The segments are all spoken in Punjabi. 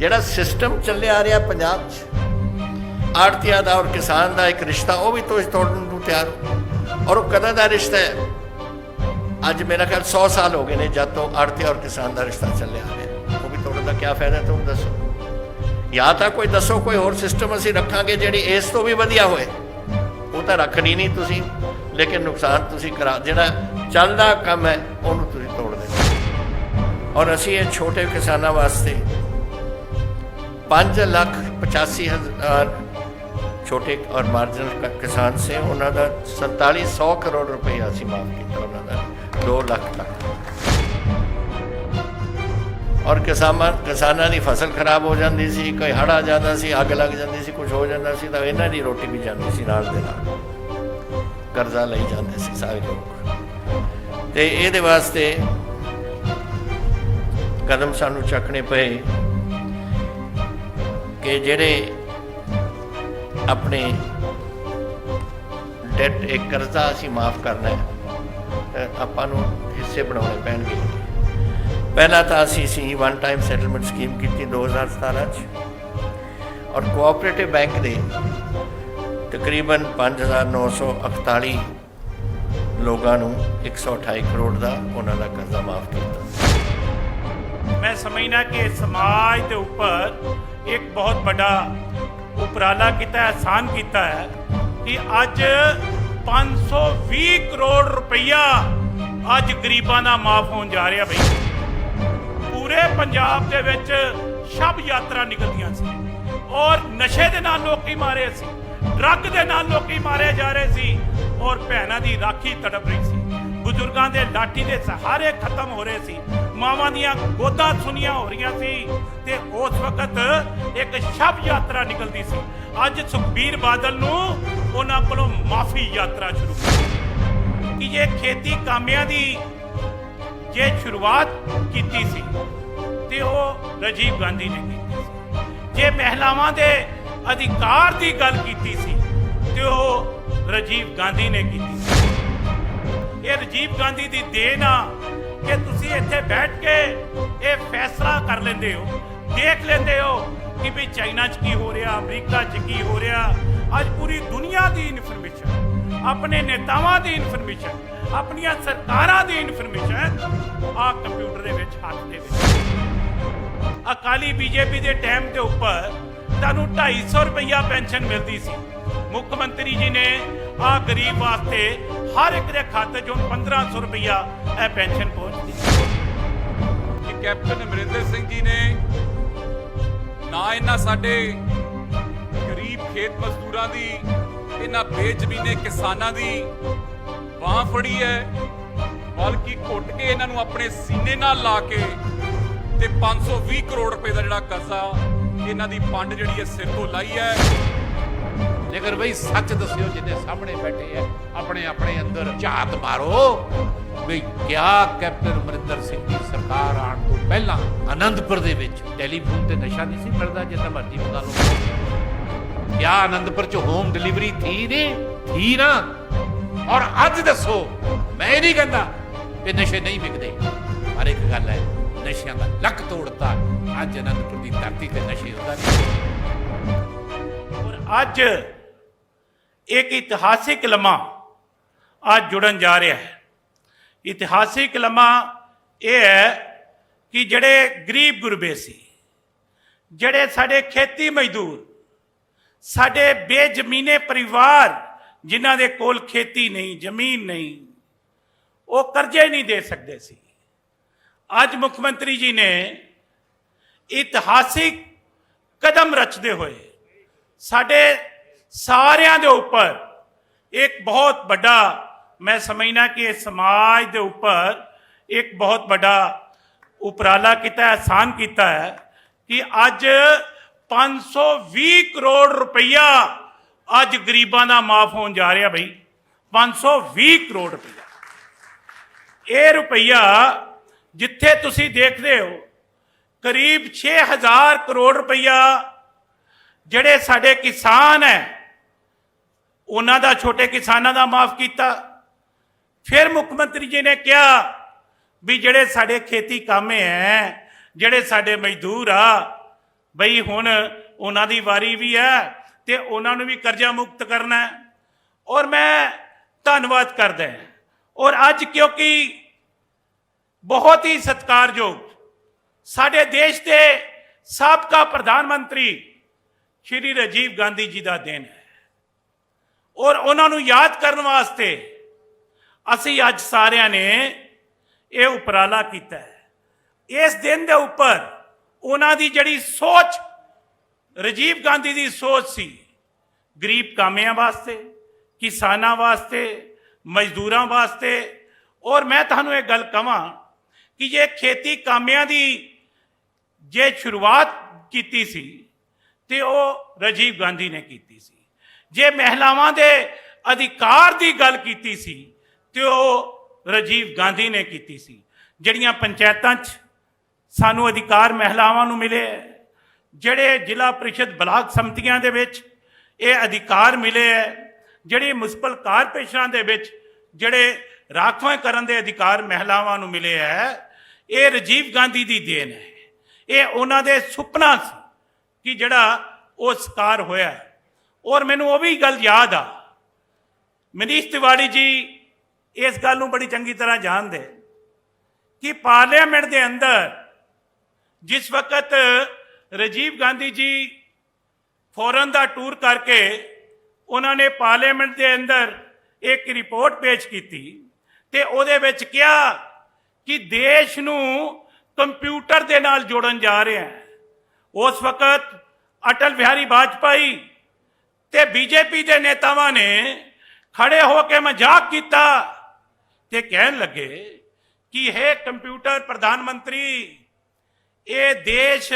ਜਿਹੜਾ ਸਿਸਟਮ ਚੱਲਿਆ ਆ ਰਿਹਾ ਪੰਜਾਬ 'ਚ ਆੜਤੀਆਂ ਦਾ ਔਰ ਕਿਸਾਨ ਦਾ ਇੱਕ ਰਿਸ਼ਤਾ, ਉਹ ਵੀ ਤੁਸੀਂ ਤੋੜਨ ਨੂੰ ਤਿਆਰ ਹੋ। ਔਰ ਉਹ ਕਦੋਂ ਦਾ ਰਿਸ਼ਤਾ ਹੈ? ਅੱਜ ਮੇਰਾ ਖਿਆਲ 100 ਸਾਲ ਹੋ ਗਏ ਨੇ ਜਦ ਤੋਂ ਆੜਤੀ ਔਰ ਕਿਸਾਨ ਦਾ ਰਿਸ਼ਤਾ ਚੱਲਿਆ ਆ ਰਿਹਾ। ਉਹ ਵੀ ਤੋੜਨ ਦਾ ਕੀ ਫਾਇਦਾ? ਤੁਸੀਂ ਦੱਸੋ। ਜਾਂ ਤਾਂ ਕੋਈ ਦੱਸੋ ਕੋਈ ਹੋਰ ਸਿਸਟਮ ਅਸੀਂ ਰੱਖਾਂਗੇ ਜਿਹੜੀ ਇਸ ਤੋਂ ਵੀ ਵਧੀਆ ਹੋਏ। ਉਹ ਤਾਂ ਰੱਖਣੀ ਨਹੀਂ ਤੁਸੀਂ, ਲੇਕਿਨ ਨੁਕਸਾਨ ਤੁਸੀਂ ਕਰਾ, ਜਿਹੜਾ ਚੱਲਦਾ ਕੰਮ ਹੈ ਉਹਨੂੰ ਤੁਸੀਂ ਤੋੜ ਦਿੰਦੇ। ਔਰ ਅਸੀਂ ਇਹ ਛੋਟੇ ਕਿਸਾਨਾਂ ਵਾਸਤੇ 5,85,000 छोटे और मार्जिनल किसान से उन्होंने 4700 करोड़ रुपया असी माफ़ किया, उन्होंने 2 लाख तक। और किसानों की फसल खराब हो जाती सी, कोई हड़ आ जाता सी, अग लग जाती सी, कुछ हो जाता सी, तो इन्हों की रोटी भी जाती सी, नाल दे नाल कर्जा लई जाते सी सारे लोग। तो ये वास्ते कदम सानू चकने पे कि जेड़े अपने डेट एक कर्जा असी माफ़ करना है, आपां नूं हिस्से बनाने पैणगे। पहला तो असी सी 1 टाइम सैटलमेंट स्कीम की 2017 और कोऑपरेटिव बैंक दे तकरीबन 5,941 लोगों नूं 128 करोड़ का उन्होंने कर्जा माफ़ किया। मैं समझना कि समाज के ऊपर एक बहुत बड़ा उपराला किया, एहसान किया है कि अज 520 करोड़ रुपया अज गरीबां दा माफ होने जा रहा। भाई पूरे पंजाब दे विच शब यात्रा निकलदियां सी और नशे दे नाल लोकी मारे सी, ड्रग दे नाल लोकी मारे जा रहे सी और भैणां दी राखी तड़प रही सी, बुजुर्गां दे लाठी दे सहारे खत्म हो रहे सी, मावां दियां गोदां सुनियां हो रही सी। ते उस वक्त एक शब यात्रा निकलती सी। अज सुखबीर बादल नूं उन्हां कोलों माफी यात्रा शुरू कि ये खेती कामियां दी जे शुरुआत कीती सी ते वो राजीव गांधी ने कीती सी, जे महिलावां दे अधिकार दी गल कीती सी ते वो राजीव गांधी ने कीती सी। ये राजीव गांधी दी देन आ कि तुसी इत्थे बैठ के ये फैसला कर लेंदे हो, देख लेंदे हो कि भी चाइना च की हो रहा, अमरीका च की हो रहा। अज पूरी दुनिया की इन्फॉर्मेशन, अपने नेतावां की इन्फॉर्मेशन, अपनियां सरकारां की इन्फॉर्मेशन आ कंप्यूटर दे विच हाथ दे विच। अकाली बीजेपी के टाइम के उपर तुहानूं 250 रुपया पेंशन मिलती सी। मुख्यमंत्री जी ने आ गरीब वास्ते हर एक के खाते चों 1500 रुपया पेंशन पहुंचती। कैप्टन अमरिंदर सिंह जी ने ना इन्हां साडे गरीब खेत मजदूरां दी, इन्हां बेजमीने किसानां दी बांह फड़ी है, बल्कि घुट के इन्हां नूं अपने सीने नाल ला के ते 520 करोड़ रुपए का जिहड़ा कर्जा इन्हां दी पंड जिहड़ी है सिर तो लाई है। लेकिन बई सच दस्यो, जिन्हें सामने बैठे है, अपने अपने अंदर झात मारो बई क्या कैप्टन अमरिंदर सिंह की सरकार आने तो पहला आनंदपुर दे विच टैलीफोन ते नशा नहीं सी मिलदा, जितना मर्जी मंगा लो। क्या आनंदपुर च होम डिलीवरी थी? नहीं थी ना। और अज दसो, मैं नहीं कहता कि नशे नहीं विकदे, पर एक गल है, नशियां दा लक तोड़ता अज आनंदपुर की धरती ते नशे होंदा नहीं। और अज एक इतिहासिक लम्हा आज जुड़न जा रहा है। इतिहासिक लम्हा यह है कि जड़े गरीब गुरबे सी, जड़े साडे खेती मजदूर, साडे बेजमीने परिवार जिन्हां दे कोल खेती नहीं, जमीन नहीं, वो कर्जे नहीं दे सकते सी। आज मुख्यमंत्री जी ने इतिहासिक कदम रचते हुए साडे सारियां दे ऊपर एक बहुत बड़ा, मैं समझना कि समाज के ऊपर एक बहुत बड़ा उपराला किया, एहसान किया है कि अज 520 करोड़ रुपया अज गरीबां दा माफ होने जा रहा। भाई 520 करोड़ रुपया, ये रुपया जिथे तुसी देखते हो करीब 6,000 करोड़ रुपया जड़े साडे किसान है उन्हां दा, छोटे किसानां दा माफ किया। फिर मुख्यमंत्री जी ने कहा भी जड़े साडे खेती कामे हैं, जड़े साडे मजदूर आ, ਬਈ ਹੁਣ ਉਹਨਾਂ ਦੀ ਵਾਰੀ ਵੀ ਹੈ ਤੇ ਉਹਨਾਂ ਨੂੰ ਵੀ ਕਰਜ਼ਾ ਮੁਕਤ ਕਰਨਾ ਹੈ। ਔਰ ਮੈਂ ਧੰਨਵਾਦ ਕਰਦਾ ਹਾਂ। ਔਰ ਅੱਜ ਕਿਉਂਕਿ ਬਹੁਤ ਹੀ ਸਤਿਕਾਰਯੋਗ ਸਾਡੇ ਦੇਸ਼ ਦੇ ਸਾਬਕਾ ਪ੍ਰਧਾਨ ਮੰਤਰੀ ਸ਼੍ਰੀ ਰਾਜੀਵ ਗਾਂਧੀ ਜੀ ਦਾ ਦਿਨ ਹੈ ਔਰ ਉਹਨਾਂ ਨੂੰ ਯਾਦ ਕਰਨ ਵਾਸਤੇ ਅਸੀਂ ਅੱਜ ਸਾਰਿਆਂ ਨੇ ਇਹ ਉਪਰਾਲਾ ਕੀਤਾ ਹੈ। ਇਸ ਦਿਨ ਦੇ ਉੱਪਰ ਉਹਨਾਂ ਦੀ ਜਿਹੜੀ ਸੋਚ, ਰਾਜੀਵ ਗਾਂਧੀ ਦੀ ਸੋਚ ਸੀ, ਗਰੀਬ ਕਾਮਿਆਂ ਵਾਸਤੇ, ਕਿਸਾਨਾਂ ਵਾਸਤੇ, ਮਜ਼ਦੂਰਾਂ ਵਾਸਤੇ। ਔਰ ਮੈਂ ਤੁਹਾਨੂੰ ਇਹ ਗੱਲ ਕਹਾਂ ਕਿ ਜੇ ਖੇਤੀ ਕਾਮਿਆਂ ਦੀ ਜੇ ਸ਼ੁਰੂਆਤ ਕੀਤੀ ਸੀ ਤੇ ਉਹ ਰਾਜੀਵ ਗਾਂਧੀ ਨੇ ਕੀਤੀ ਸੀ। ਜੇ ਮਹਿਲਾਵਾਂ ਦੇ ਅਧਿਕਾਰ ਦੀ ਗੱਲ ਕੀਤੀ ਸੀ ਤੇ ਉਹ ਰਾਜੀਵ ਗਾਂਧੀ ਨੇ ਕੀਤੀ ਸੀ। ਜਿਹੜੀਆਂ ਪੰਚਾਇਤਾਂ 'ਚ ਸਾਨੂੰ ਅਧਿਕਾਰ ਮਹਿਲਾਵਾਂ ਨੂੰ ਮਿਲੇ, ਜਿਹੜੇ ਜ਼ਿਲ੍ਹਾ ਪ੍ਰੀਸ਼ਦ ਬਲਾਕ ਸਮਤੀਆਂ ਦੇ ਵਿੱਚ ਇਹ ਅਧਿਕਾਰ ਮਿਲੇ ਹੈ, ਜਿਹੜੇ ਮੁਨਸਿਪਲ ਕਾਰਪੋਰੇਸ਼ਨਾਂ ਦੇ ਵਿੱਚ ਜਿਹੜੇ ਰਾਖਵਾਂ ਕਰਨ ਦੇ ਅਧਿਕਾਰ ਮਹਿਲਾਵਾਂ ਨੂੰ ਮਿਲੇ ਹੈ, ਇਹ ਰਾਜੀਵ ਗਾਂਧੀ ਦੀ ਦੇਣ ਹੈ। ਇਹ ਉਹਨਾਂ ਦੇ ਸੁਪਨਾ ਸੀ ਕਿ ਜਿਹੜਾ ਉਹ ਸਾਕਾਰ ਹੋਇਆ। ਔਰ ਮੈਨੂੰ ਉਹ ਵੀ ਗੱਲ ਯਾਦ ਆ, ਮਨੀਸ਼ ਤਿਵਾੜੀ ਜੀ ਇਸ ਗੱਲ ਨੂੰ ਬੜੀ ਚੰਗੀ ਤਰ੍ਹਾਂ ਜਾਣਦੇ ਕਿ ਪਾਰਲੀਮੈਂਟ ਦੇ ਅੰਦਰ ਜਿਸ ਵਕਤ ਰਾਜੀਵ ਗਾਂਧੀ ਜੀ ਫੋਰਨ ਦਾ ਟੂਰ ਕਰਕੇ ਉਹਨਾਂ ਨੇ ਪਾਰਲੀਮੈਂਟ ਦੇ ਅੰਦਰ ਇੱਕ ਰਿਪੋਰਟ ਪੇਸ਼ ਕੀਤੀ ਤੇ ਉਹਦੇ ਵਿੱਚ ਕਿਹਾ ਕਿ ਦੇਸ਼ ਨੂੰ ਕੰਪਿਊਟਰ ਦੇ ਨਾਲ ਜੋੜਨ ਜਾ ਰਹੇ ਹੈ। ਉਸ ਵਕਤ ਅਟਲ ਬਿਹਾਰੀ ਵਾਜਪਾਈ ਤੇ ਬੀਜੇਪੀ ਦੇ ਨੇਤਾਵਾਂ ਨੇ ਖੜੇ ਹੋ ਕੇ ਮਜ਼ਾਕ ਕੀਤਾ ਤੇ ਕਹਿਣ ਲੱਗੇ ਕਿ ਇਹ ਕੰਪਿਊਟਰ ਪ੍ਰਧਾਨ ਮੰਤਰੀ, ਇਹ ਦੇਸ਼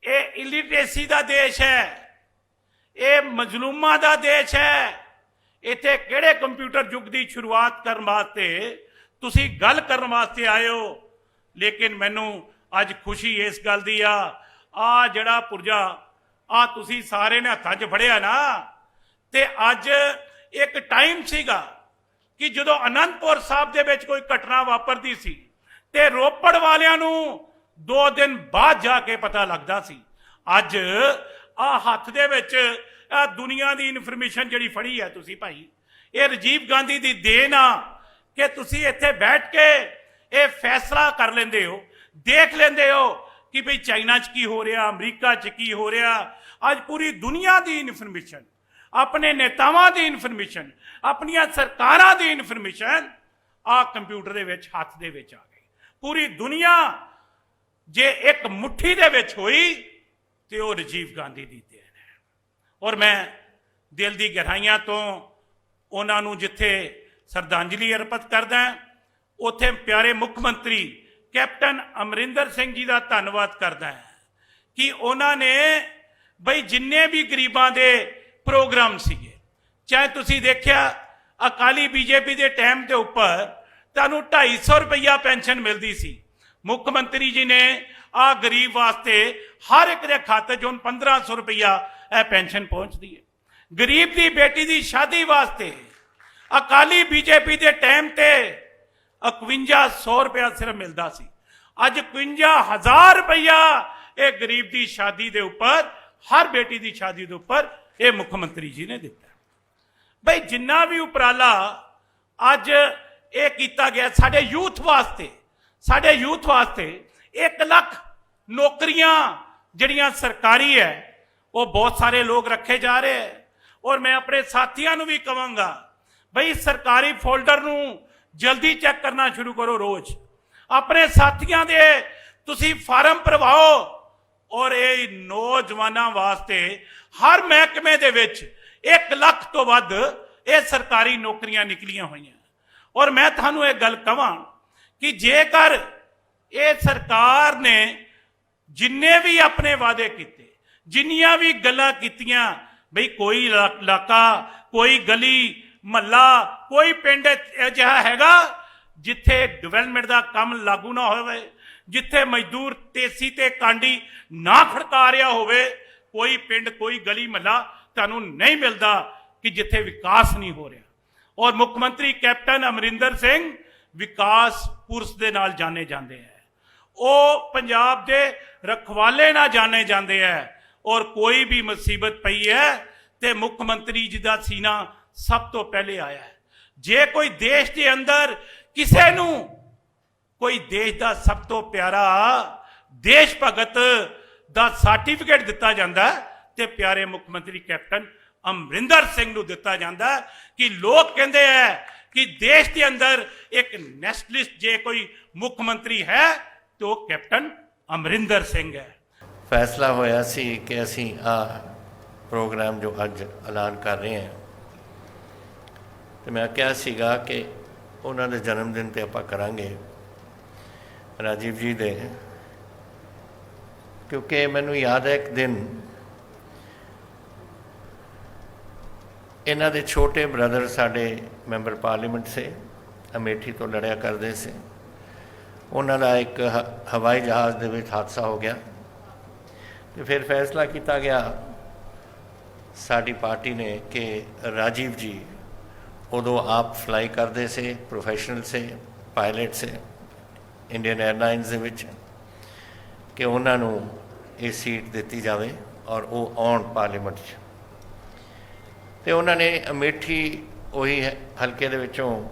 ਇਹ ਇਲਿਟਰੇਸੀ ਦਾ ਦੇਸ਼ ਹੈ, ਇਹ ਮਜ਼ਲੂਮਾਂ ਦਾ ਦੇਸ਼ ਹੈ। ਇੱਥੇ ਕਿਹੜੇ ਕੰਪਿਊਟਰ ਯੁੱਗ ਦੀ ਸ਼ੁਰੂਆਤ ਕਰਨ ਵਾਸਤੇ ਤੁਸੀਂ ਗੱਲ ਕਰਨ ਵਾਸਤੇ ਆਏ ਹੋ। ਲੇਕਿਨ ਮੈਨੂੰ ਅੱਜ ਖੁਸ਼ੀ ਇਸ ਗੱਲ ਦੀ ਆ ਜਿਹੜਾ ਪੁਰਜਾ ਤੁਸੀਂ ਸਾਰੇ ਨੇ ਹੱਥਾਂ 'ਚ ਫੜਿਆ ਨਾ, ਤੇ ਅੱਜ ਇੱਕ ਟਾਈਮ ਸੀਗਾ ਕਿ ਜਦੋਂ ਅਨੰਦਪੁਰ ਸਾਹਿਬ ਦੇ ਵਿੱਚ ਕੋਈ ਘਟਨਾ ਵਾਪਰਦੀ ਸੀ ਤੇ ਰੋਪੜ ਵਾਲਿਆਂ ਨੂੰ 2 ਦਿਨ ਬਾਅਦ ਜਾ ਕੇ ਪਤਾ ਲੱਗਦਾ ਸੀ। ਅੱਜ ਹੱਥ ਦੇ ਵਿੱਚ ਦੁਨੀਆ ਦੀ ਇਨਫੋਰਮੇਸ਼ਨ ਜਿਹੜੀ ਫੜੀ ਹੈ ਤੁਸੀਂ ਭਾਈ, ਇਹ ਰਾਜੀਵ ਗਾਂਧੀ ਦੀ ਦੇਣ ਆ ਕਿ ਤੁਸੀਂ ਇੱਥੇ ਬੈਠ ਕੇ ਇਹ ਫੈਸਲਾ ਕਰ ਲੈਂਦੇ ਹੋ, ਦੇਖ ਲੈਂਦੇ ਹੋ ਕਿ ਭਈ ਚਾਈਨਾ 'ਚ ਕੀ ਹੋ ਰਿਹਾ, ਅਮਰੀਕਾ 'ਚ ਕੀ ਹੋ ਰਿਹਾ। ਅੱਜ ਪੂਰੀ ਦੁਨੀਆ ਦੀ ਇਨਫੋਰਮੇਸ਼ਨ, ਆਪਣੇ ਨੇਤਾਵਾਂ ਦੀ ਇਨਫੋਰਮੇਸ਼ਨ, ਆਪਣੀਆਂ ਸਰਕਾਰਾਂ ਦੀ ਇਨਫੋਰਮੇਸ਼ਨ ਕੰਪਿਊਟਰ ਦੇ ਵਿੱਚ, ਹੱਥ ਦੇ ਵਿੱਚ ਆ ਗਈ। ਪੂਰੀ ਦੁਨੀਆ ਜੇ ਇੱਕ ਮੁੱਠੀ ਦੇ ਵਿੱਚ ਹੋਈ ਤੇ ਉਹ ਰਾਜੀਵ ਗਾਂਧੀ ਦੀ ਦੇਣ ਹੈ। ਔਰ ਮੈਂ ਦਿਲ ਦੀ ਗਹਿਰਾਈਆਂ ਤੋਂ ਉਹਨਾਂ ਨੂੰ ਜਿੱਥੇ ਸ਼ਰਧਾਂਜਲੀ ਅਰਪਿਤ ਕਰਦਾ, ਉੱਥੇ ਪਿਆਰੇ ਮੁੱਖ ਮੰਤਰੀ ਕੈਪਟਨ ਅਮਰਿੰਦਰ ਸਿੰਘ ਜੀ ਦਾ ਧੰਨਵਾਦ ਕਰਦਾ ਹੈ ਕਿ ਉਹਨਾਂ ਨੇ ਬਈ ਜਿੰਨੇ ਵੀ ਗਰੀਬਾਂ ਦੇ ਪ੍ਰੋਗਰਾਮ ਸੀਗੇ, ਚਾਹੇ ਤੁਸੀਂ ਦੇਖਿਆ ਅਕਾਲੀ ਬੀਜੇਪੀ ਦੇ ਟਾਈਮ ਦੇ ਉੱਪਰ ਤੁਹਾਨੂੰ 250 ਰੁਪਈਆ ਪੈਨਸ਼ਨ ਮਿਲਦੀ ਸੀ। ਮੁੱਖ ਮੰਤਰੀ ਜੀ ਨੇ ਗਰੀਬ ਵਾਸਤੇ ਹਰ ਇੱਕ ਦੇ ਖਾਤੇ 'ਚ ਹੁਣ 1500 ਰੁਪਈਆ ਇਹ ਪੈਨਸ਼ਨ ਪਹੁੰਚਦੀ ਹੈ। ਗਰੀਬ ਦੀ ਬੇਟੀ ਦੀ ਸ਼ਾਦੀ ਵਾਸਤੇ ਅਕਾਲੀ ਬੀਜੇਪੀ ਦੇ ਟਾਈਮ ਤੇ 5100 ਰੁਪਇਆ ਸਿਰਫ ਮਿਲਦਾ ਸੀ। ਅੱਜ 51000 ਰੁਪਈਆ ਇਹ ਗਰੀਬ ਦੀ ਸ਼ਾਦੀ ਦੇ ਉੱਪਰ, ਹਰ ਬੇਟੀ ਦੀ ਸ਼ਾਦੀ ਦੇ ਉੱਪਰ ਇਹ ਮੁੱਖ ਮੰਤਰੀ ਜੀ ਨੇ ਦਿੱਤਾ। ਬਈ ਜਿੰਨਾ ਵੀ ਉਪਰਾਲਾ ਅੱਜ ਇਹ ਕੀਤਾ ਗਿਆ ਸਾਡੇ ਯੂਥ ਵਾਸਤੇ, 1 ਲੱਖ ਨੌਕਰੀਆਂ ਜਿਹੜੀਆਂ ਸਰਕਾਰੀ ਹੈ ਉਹ ਬਹੁਤ ਸਾਰੇ ਲੋਕ ਰੱਖੇ ਜਾ ਰਹੇ ਹੈ। ਔਰ ਮੈਂ ਆਪਣੇ ਸਾਥੀਆਂ ਨੂੰ ਵੀ ਕਹਾਂਗਾ ਬਈ ਸਰਕਾਰੀ ਫੋਲਡਰ ਨੂੰ ਜਲਦੀ ਚੈੱਕ ਕਰਨਾ ਸ਼ੁਰੂ ਕਰੋ। ਰੋਜ਼ ਆਪਣੇ ਸਾਥੀਆਂ ਦੇ ਤੁਸੀਂ ਫਾਰਮ ਭਰਵਾਓ। ਔਰ ਇਹ ਨੌਜਵਾਨਾਂ ਵਾਸਤੇ ਹਰ ਮਹਿਕਮੇ ਦੇ ਵਿੱਚ 1 ਲੱਖ ਤੋਂ ਵੱਧ ਇਹ ਸਰਕਾਰੀ ਨੌਕਰੀਆਂ ਨਿਕਲੀਆਂ ਹੋਈਆਂ। ਔਰ ਮੈਂ ਤੁਹਾਨੂੰ ਇਹ ਗੱਲ ਕਹਾਂ ਕਿ ਜੇਕਰ ਇਹ ਸਰਕਾਰ ਨੇ ਜਿੰਨੇ ਵੀ ਆਪਣੇ ਵਾਅਦੇ ਕੀਤੇ, ਜਿੰਨੀਆਂ ਵੀ ਗੱਲਾਂ ਕੀਤੀਆਂ, ਬਈ ਕੋਈ ਇਲਾਕਾ, ਕੋਈ ਗਲੀ ਮਹੱਲਾ, ਕੋਈ ਪਿੰਡ ਅਜਿਹਾ ਹੈਗਾ ਜਿੱਥੇ ਡਿਵੈਲਪਮੈਂਟ ਦਾ ਕੰਮ ਲਾਗੂ ਨਾ ਹੋਵੇ, ਜਿੱਥੇ ਮਜ਼ਦੂਰ ਤੇਸੀ ਤੇ ਕਾਂਡੀ ਨਾ ਖੜਕਾ ਰਿਹਾ ਹੋਵੇ, ਕੋਈ ਪਿੰਡ, ਕੋਈ ਗਲੀ ਮਹੱਲਾ ਤੁਹਾਨੂੰ ਨਹੀਂ ਮਿਲਦਾ ਕਿ ਜਿੱਥੇ ਵਿਕਾਸ ਨਹੀਂ ਹੋ ਰਿਹਾ। ਔਰ ਮੁੱਖ ਮੰਤਰੀ ਕੈਪਟਨ ਅਮਰਿੰਦਰ ਸਿੰਘ ਵਿਕਾਸ ਪੁਰਸ਼ ਦੇ ਨਾਲ ਜਾਣੇ ਜਾਂਦੇ ਹੈ। ਉਹ ਪੰਜਾਬ ਦੇ ਰਖਵਾਲੇ ਨਾ ਜਾਣੇ ਜਾਂਦੇ ਹੈ। ਔਰ ਕੋਈ ਵੀ ਮੁਸੀਬਤ ਪਈ ਹੈ ਤੇ ਮੁੱਖ ਮੰਤਰੀ ਜੀ ਦਾ ਸੀਨਾ ਸਭ ਤੋਂ ਪਹਿਲੇ ਆਇਆ ਹੈ। ਜੇ ਕੋਈ ਦੇਸ਼ ਦੇ ਅੰਦਰ ਕਿਸੇ ਨੂੰ ਕੋਈ ਦੇਸ਼ ਦਾ ਸਭ ਤੋਂ ਪਿਆਰਾ ਦੇਸ਼ ਭਗਤ ਦਾ ਸਰਟੀਫਿਕੇਟ ਦਿੱਤਾ ਜਾਂਦਾ ਤੇ ਪਿਆਰੇ ਮੁੱਖ ਮੰਤਰੀ ਕੈਪਟਨ ਅਮਰਿੰਦਰ ਸਿੰਘ ਨੂੰ ਦਿੱਤਾ ਜਾਂਦਾ ਕਿ ਲੋਕ ਕਹਿੰਦੇ ਹੈ ਕਿ ਦੇਸ਼ ਦੇ ਅੰਦਰ ਇੱਕ ਨੈਸ਼ਨਲਿਸਟ ਜੇ ਕੋਈ ਮੁੱਖ ਮੰਤਰੀ ਹੈ ਤੇ ਉਹ ਕੈਪਟਨ ਅਮਰਿੰਦਰ ਸਿੰਘ ਹੈ। ਫੈਸਲਾ ਹੋਇਆ ਸੀ ਕਿ ਅਸੀਂ ਪ੍ਰੋਗਰਾਮ ਜੋ ਅੱਜ ਐਲਾਨ ਕਰ ਰਹੇ ਹਾਂ ਤੇ ਮੈਂ ਕਿਹਾ ਸੀਗਾ ਕਿ ਉਹਨਾਂ ਦੇ ਜਨਮ ਦਿਨ ਤੇ ਆਪਾਂ ਕਰਾਂਗੇ ਰਾਜੀਵ ਜੀ ਦੇ, ਕਿਉਂਕਿ ਮੈਨੂੰ ਯਾਦ ਹੈ ਇੱਕ ਦਿਨ ਇਹਨਾਂ ਦੇ ਛੋਟੇ ਬ੍ਰਦਰ ਸਾਡੇ ਮੈਂਬਰ ਪਾਰਲੀਮੈਂਟ ਸੇ ਅਮੇਠੀ ਤੋਂ ਲੜਿਆ ਕਰਦੇ ਸੀ। ਉਹਨਾਂ ਦਾ ਇੱਕ ਹਵਾਈ ਜਹਾਜ਼ ਦੇ ਵਿੱਚ ਹਾਦਸਾ ਹੋ ਗਿਆ ਤੇ ਫਿਰ ਫੈਸਲਾ ਕੀਤਾ ਗਿਆ ਸਾਡੀ ਪਾਰਟੀ ਨੇ ਕਿ ਰਾਜੀਵ ਜੀ ਉਦੋਂ ਆਪ ਫਲਾਈ ਕਰਦੇ ਸੇ, ਪ੍ਰੋਫੈਸ਼ਨਲ ਸੇ, ਪਾਇਲਟ ਸੇ ਇੰਡੀਅਨ 에ਅਰਲਾਈਨਸ ਦੇ ਵਿੱਚ, ਕਿ ਉਹਨਾਂ ਨੂੰ ਇਹ ਸੀਟ ਦਿੱਤੀ ਜਾਵੇ ਔਰ ਉਹ ਆਉਣ ਪਾਰਲੀਮੈਂਟ 'ਚ। ਤੇ ਉਹਨਾਂ ਨੇ ਅਮੇਠੀ ਉਹੀ ਹਲਕੇ ਦੇ ਵਿੱਚੋਂ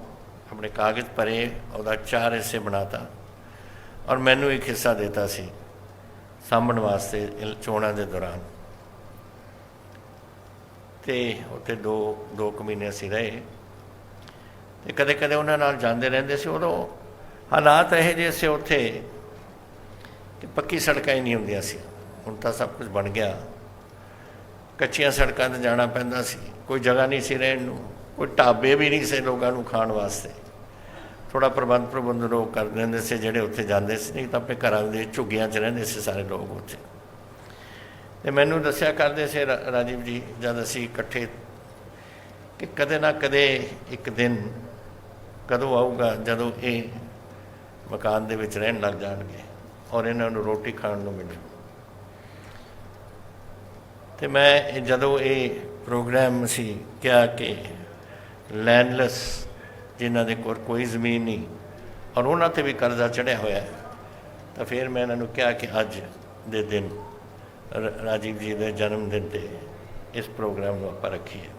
ਆਪਣੇ ਕਾਗਜ਼ ਭਰੇ, ਉਹਦਾ 4 ਹਿੱਸੇ ਬਣਾਤਾ ਔਰ ਮੈਨੂੰ ਇੱਕ ਹਿੱਸਾ ਦਿੱਤਾ ਸੀ ਸਾਂਭਣ ਵਾਸਤੇ ਚੋਣਾਂ ਦੇ ਦੌਰਾਨ। ਤੇ ਉੱਥੇ ਦੋ ਕੁ ਮਹੀਨੇ ਅਸੀਂ ਰਹੇ ਤੇ ਕਦੇ ਕਦੇ ਉਹਨਾਂ ਨਾਲ ਜਾਂਦੇ ਰਹਿੰਦੇ ਸੀ। ਉਦੋਂ ਹਾਲਾਤ ਇਹੋ ਜਿਹੇ ਸੀ ਉੱਥੇ ਕਿ ਪੱਕੀ ਸੜਕਾਂ ਹੀ ਨਹੀਂ ਹੁੰਦੀਆਂ ਸੀ। ਹੁਣ ਤਾਂ ਸਭ ਕੁਝ ਬਣ ਗਿਆ, ਕੱਚੀਆਂ ਸੜਕਾਂ 'ਤੇ ਜਾਣਾ ਪੈਂਦਾ ਸੀ, ਕੋਈ ਜਗ੍ਹਾ ਨਹੀਂ ਸੀ ਰਹਿਣ ਨੂੰ, ਕੋਈ ਢਾਬੇ ਵੀ ਨਹੀਂ ਸੀ ਲੋਕਾਂ ਨੂੰ ਖਾਣ ਵਾਸਤੇ। ਥੋੜ੍ਹਾ ਪ੍ਰਬੰਧ ਲੋਕ ਕਰ ਦਿੰਦੇ ਸੀ ਜਿਹੜੇ ਉੱਥੇ ਜਾਂਦੇ ਸੀ, ਨਹੀਂ ਤਾਂ ਆਪਣੇ ਘਰਾਂ ਦੇ ਝੁੱਗੀਆਂ 'ਚ ਰਹਿੰਦੇ ਸੀ ਸਾਰੇ ਲੋਕ ਉੱਥੇ। ਅਤੇ ਮੈਨੂੰ ਦੱਸਿਆ ਕਰਦੇ ਸੀ ਰਾਜੀਵ ਜੀ ਜਦ ਅਸੀਂ ਇਕੱਠੇ ਕਿ ਕਦੇ ਨਾ ਕਦੇ ਇੱਕ ਦਿਨ ਕਦੋਂ ਆਊਗਾ ਜਦੋਂ ਇਹ ਮਕਾਨ ਦੇ ਵਿੱਚ ਰਹਿਣ ਲੱਗ ਜਾਣਗੇ ਔਰ ਇਹਨਾਂ ਨੂੰ ਰੋਟੀ ਖਾਣ ਨੂੰ ਮਿਲੂ। ਅਤੇ ਮੈਂ ਜਦੋਂ ਇਹ ਪ੍ਰੋਗਰਾਮ ਅਸੀਂ ਕਿਹਾ ਕਿ ਲੈਂਡਲੈਸ ਜਿਨ੍ਹਾਂ ਦੇ ਕੋਲ ਕੋਈ ਜ਼ਮੀਨ ਨਹੀਂ ਔਰ ਉਹਨਾਂ 'ਤੇ ਵੀ ਕਰਜ਼ਾ ਚੜ੍ਹਿਆ ਹੋਇਆ, ਤਾਂ ਫਿਰ ਮੈਂ ਇਹਨਾਂ ਨੂੰ ਕਿਹਾ ਕਿ ਅੱਜ ਦੇ ਦਿਨ ਰਾਜੀਵ ਜੀ ਦੇ ਜਨਮ ਦਿਨ 'ਤੇ ਇਸ ਪ੍ਰੋਗਰਾਮ ਨੂੰ ਆਪਾਂ ਰੱਖੀਏ।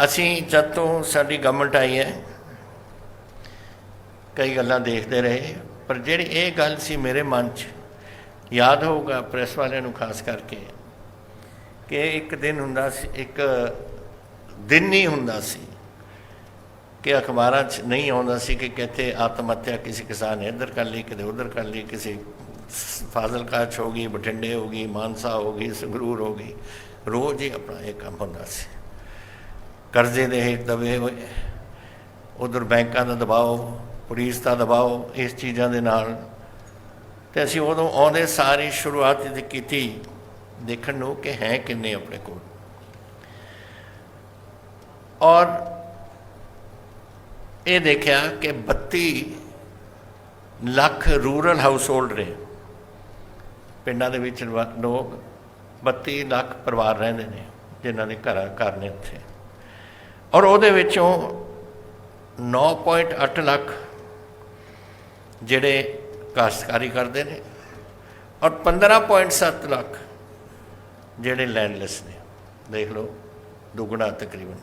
ਅਸੀਂ ਜਦ ਤੋਂ ਸਾਡੀ ਗਵਰਨਮੈਂਟ ਆਈ ਹੈ ਕਈ ਗੱਲਾਂ ਦੇਖਦੇ ਰਹੇ, ਪਰ ਜਿਹੜੀ ਇਹ ਗੱਲ ਸੀ ਮੇਰੇ ਮਨ 'ਚ, ਯਾਦ ਹੋਊਗਾ ਪ੍ਰੈਸ ਵਾਲਿਆਂ ਨੂੰ ਖਾਸ ਕਰਕੇ, ਕਿ ਇੱਕ ਦਿਨ ਹੁੰਦਾ ਸੀ, ਇੱਕ ਦਿਨ ਨਹੀਂ ਹੁੰਦਾ ਸੀ ਕਿ ਅਖਬਾਰਾਂ 'ਚ ਨਹੀਂ ਆਉਂਦਾ ਸੀ ਕਿ ਕਿਤੇ ਆਤਮ ਹੱਤਿਆ ਕਿਸੇ ਕਿਸਾਨ ਨੇ ਇੱਧਰ ਕਰ ਲਈ, ਕਿਤੇ ਉੱਧਰ ਕਰ ਲਈ, ਕਿਸੇ ਫਾਜ਼ਿਲਕਾ 'ਚ ਹੋ ਗਈ, ਬਠਿੰਡੇ ਹੋ ਗਈ, ਮਾਨਸਾ ਹੋ ਗਈ, ਸੰਗਰੂਰ ਹੋ ਗਈ। ਰੋਜ਼ ਹੀ ਆਪਣਾ ਇਹ ਕੰਮ ਹੁੰਦਾ ਸੀ। ਕਰਜ਼ੇ ਦੇ ਹੇਠ ਦਬੇ ਹੋਏ, ਉੱਧਰ ਬੈਂਕਾਂ ਦਾ ਦਬਾਓ, ਪੁਲਿਸ ਦਾ ਦਬਾਓ, ਇਸ ਚੀਜ਼ਾਂ ਦੇ ਨਾਲ। ਅਤੇ ਅਸੀਂ ਉਦੋਂ ਆਉਂਦੇ ਸਾਰੀ ਸ਼ੁਰੂਆਤ ਕੀਤੀ ਦੇਖਣ ਨੂੰ ਕਿ ਹੈ ਕਿੰਨੇ ਆਪਣੇ ਕੋਲ, ਔਰ ਇਹ ਦੇਖਿਆ ਕਿ 32 ਲੱਖ ਰੂਰਲ ਹਾਊਸ ਹੋਲਡ ਨੇ ਪਿੰਡਾਂ ਦੇ ਵਿੱਚ ਲੋਕ, 32 ਲੱਖ ਪਰਿਵਾਰ ਰਹਿੰਦੇ ਨੇ ਜਿਨ੍ਹਾਂ ਦੇ ਘਰ ਨੇ ਉੱਥੇ, ਔਰ ਉਹਦੇ ਵਿੱਚੋਂ 9.8 ਲੱਖ ਜਿਹੜੇ ਕਾਸ਼ਤਕਾਰੀ ਕਰਦੇ ਨੇ ਔਰ 15.7 ਲੱਖ ਜਿਹੜੇ ਲੈਂਡਲੈਸ ਨੇ। ਦੇਖ ਲਓ, ਦੁੱਗਣਾ ਤਕਰੀਬਨ।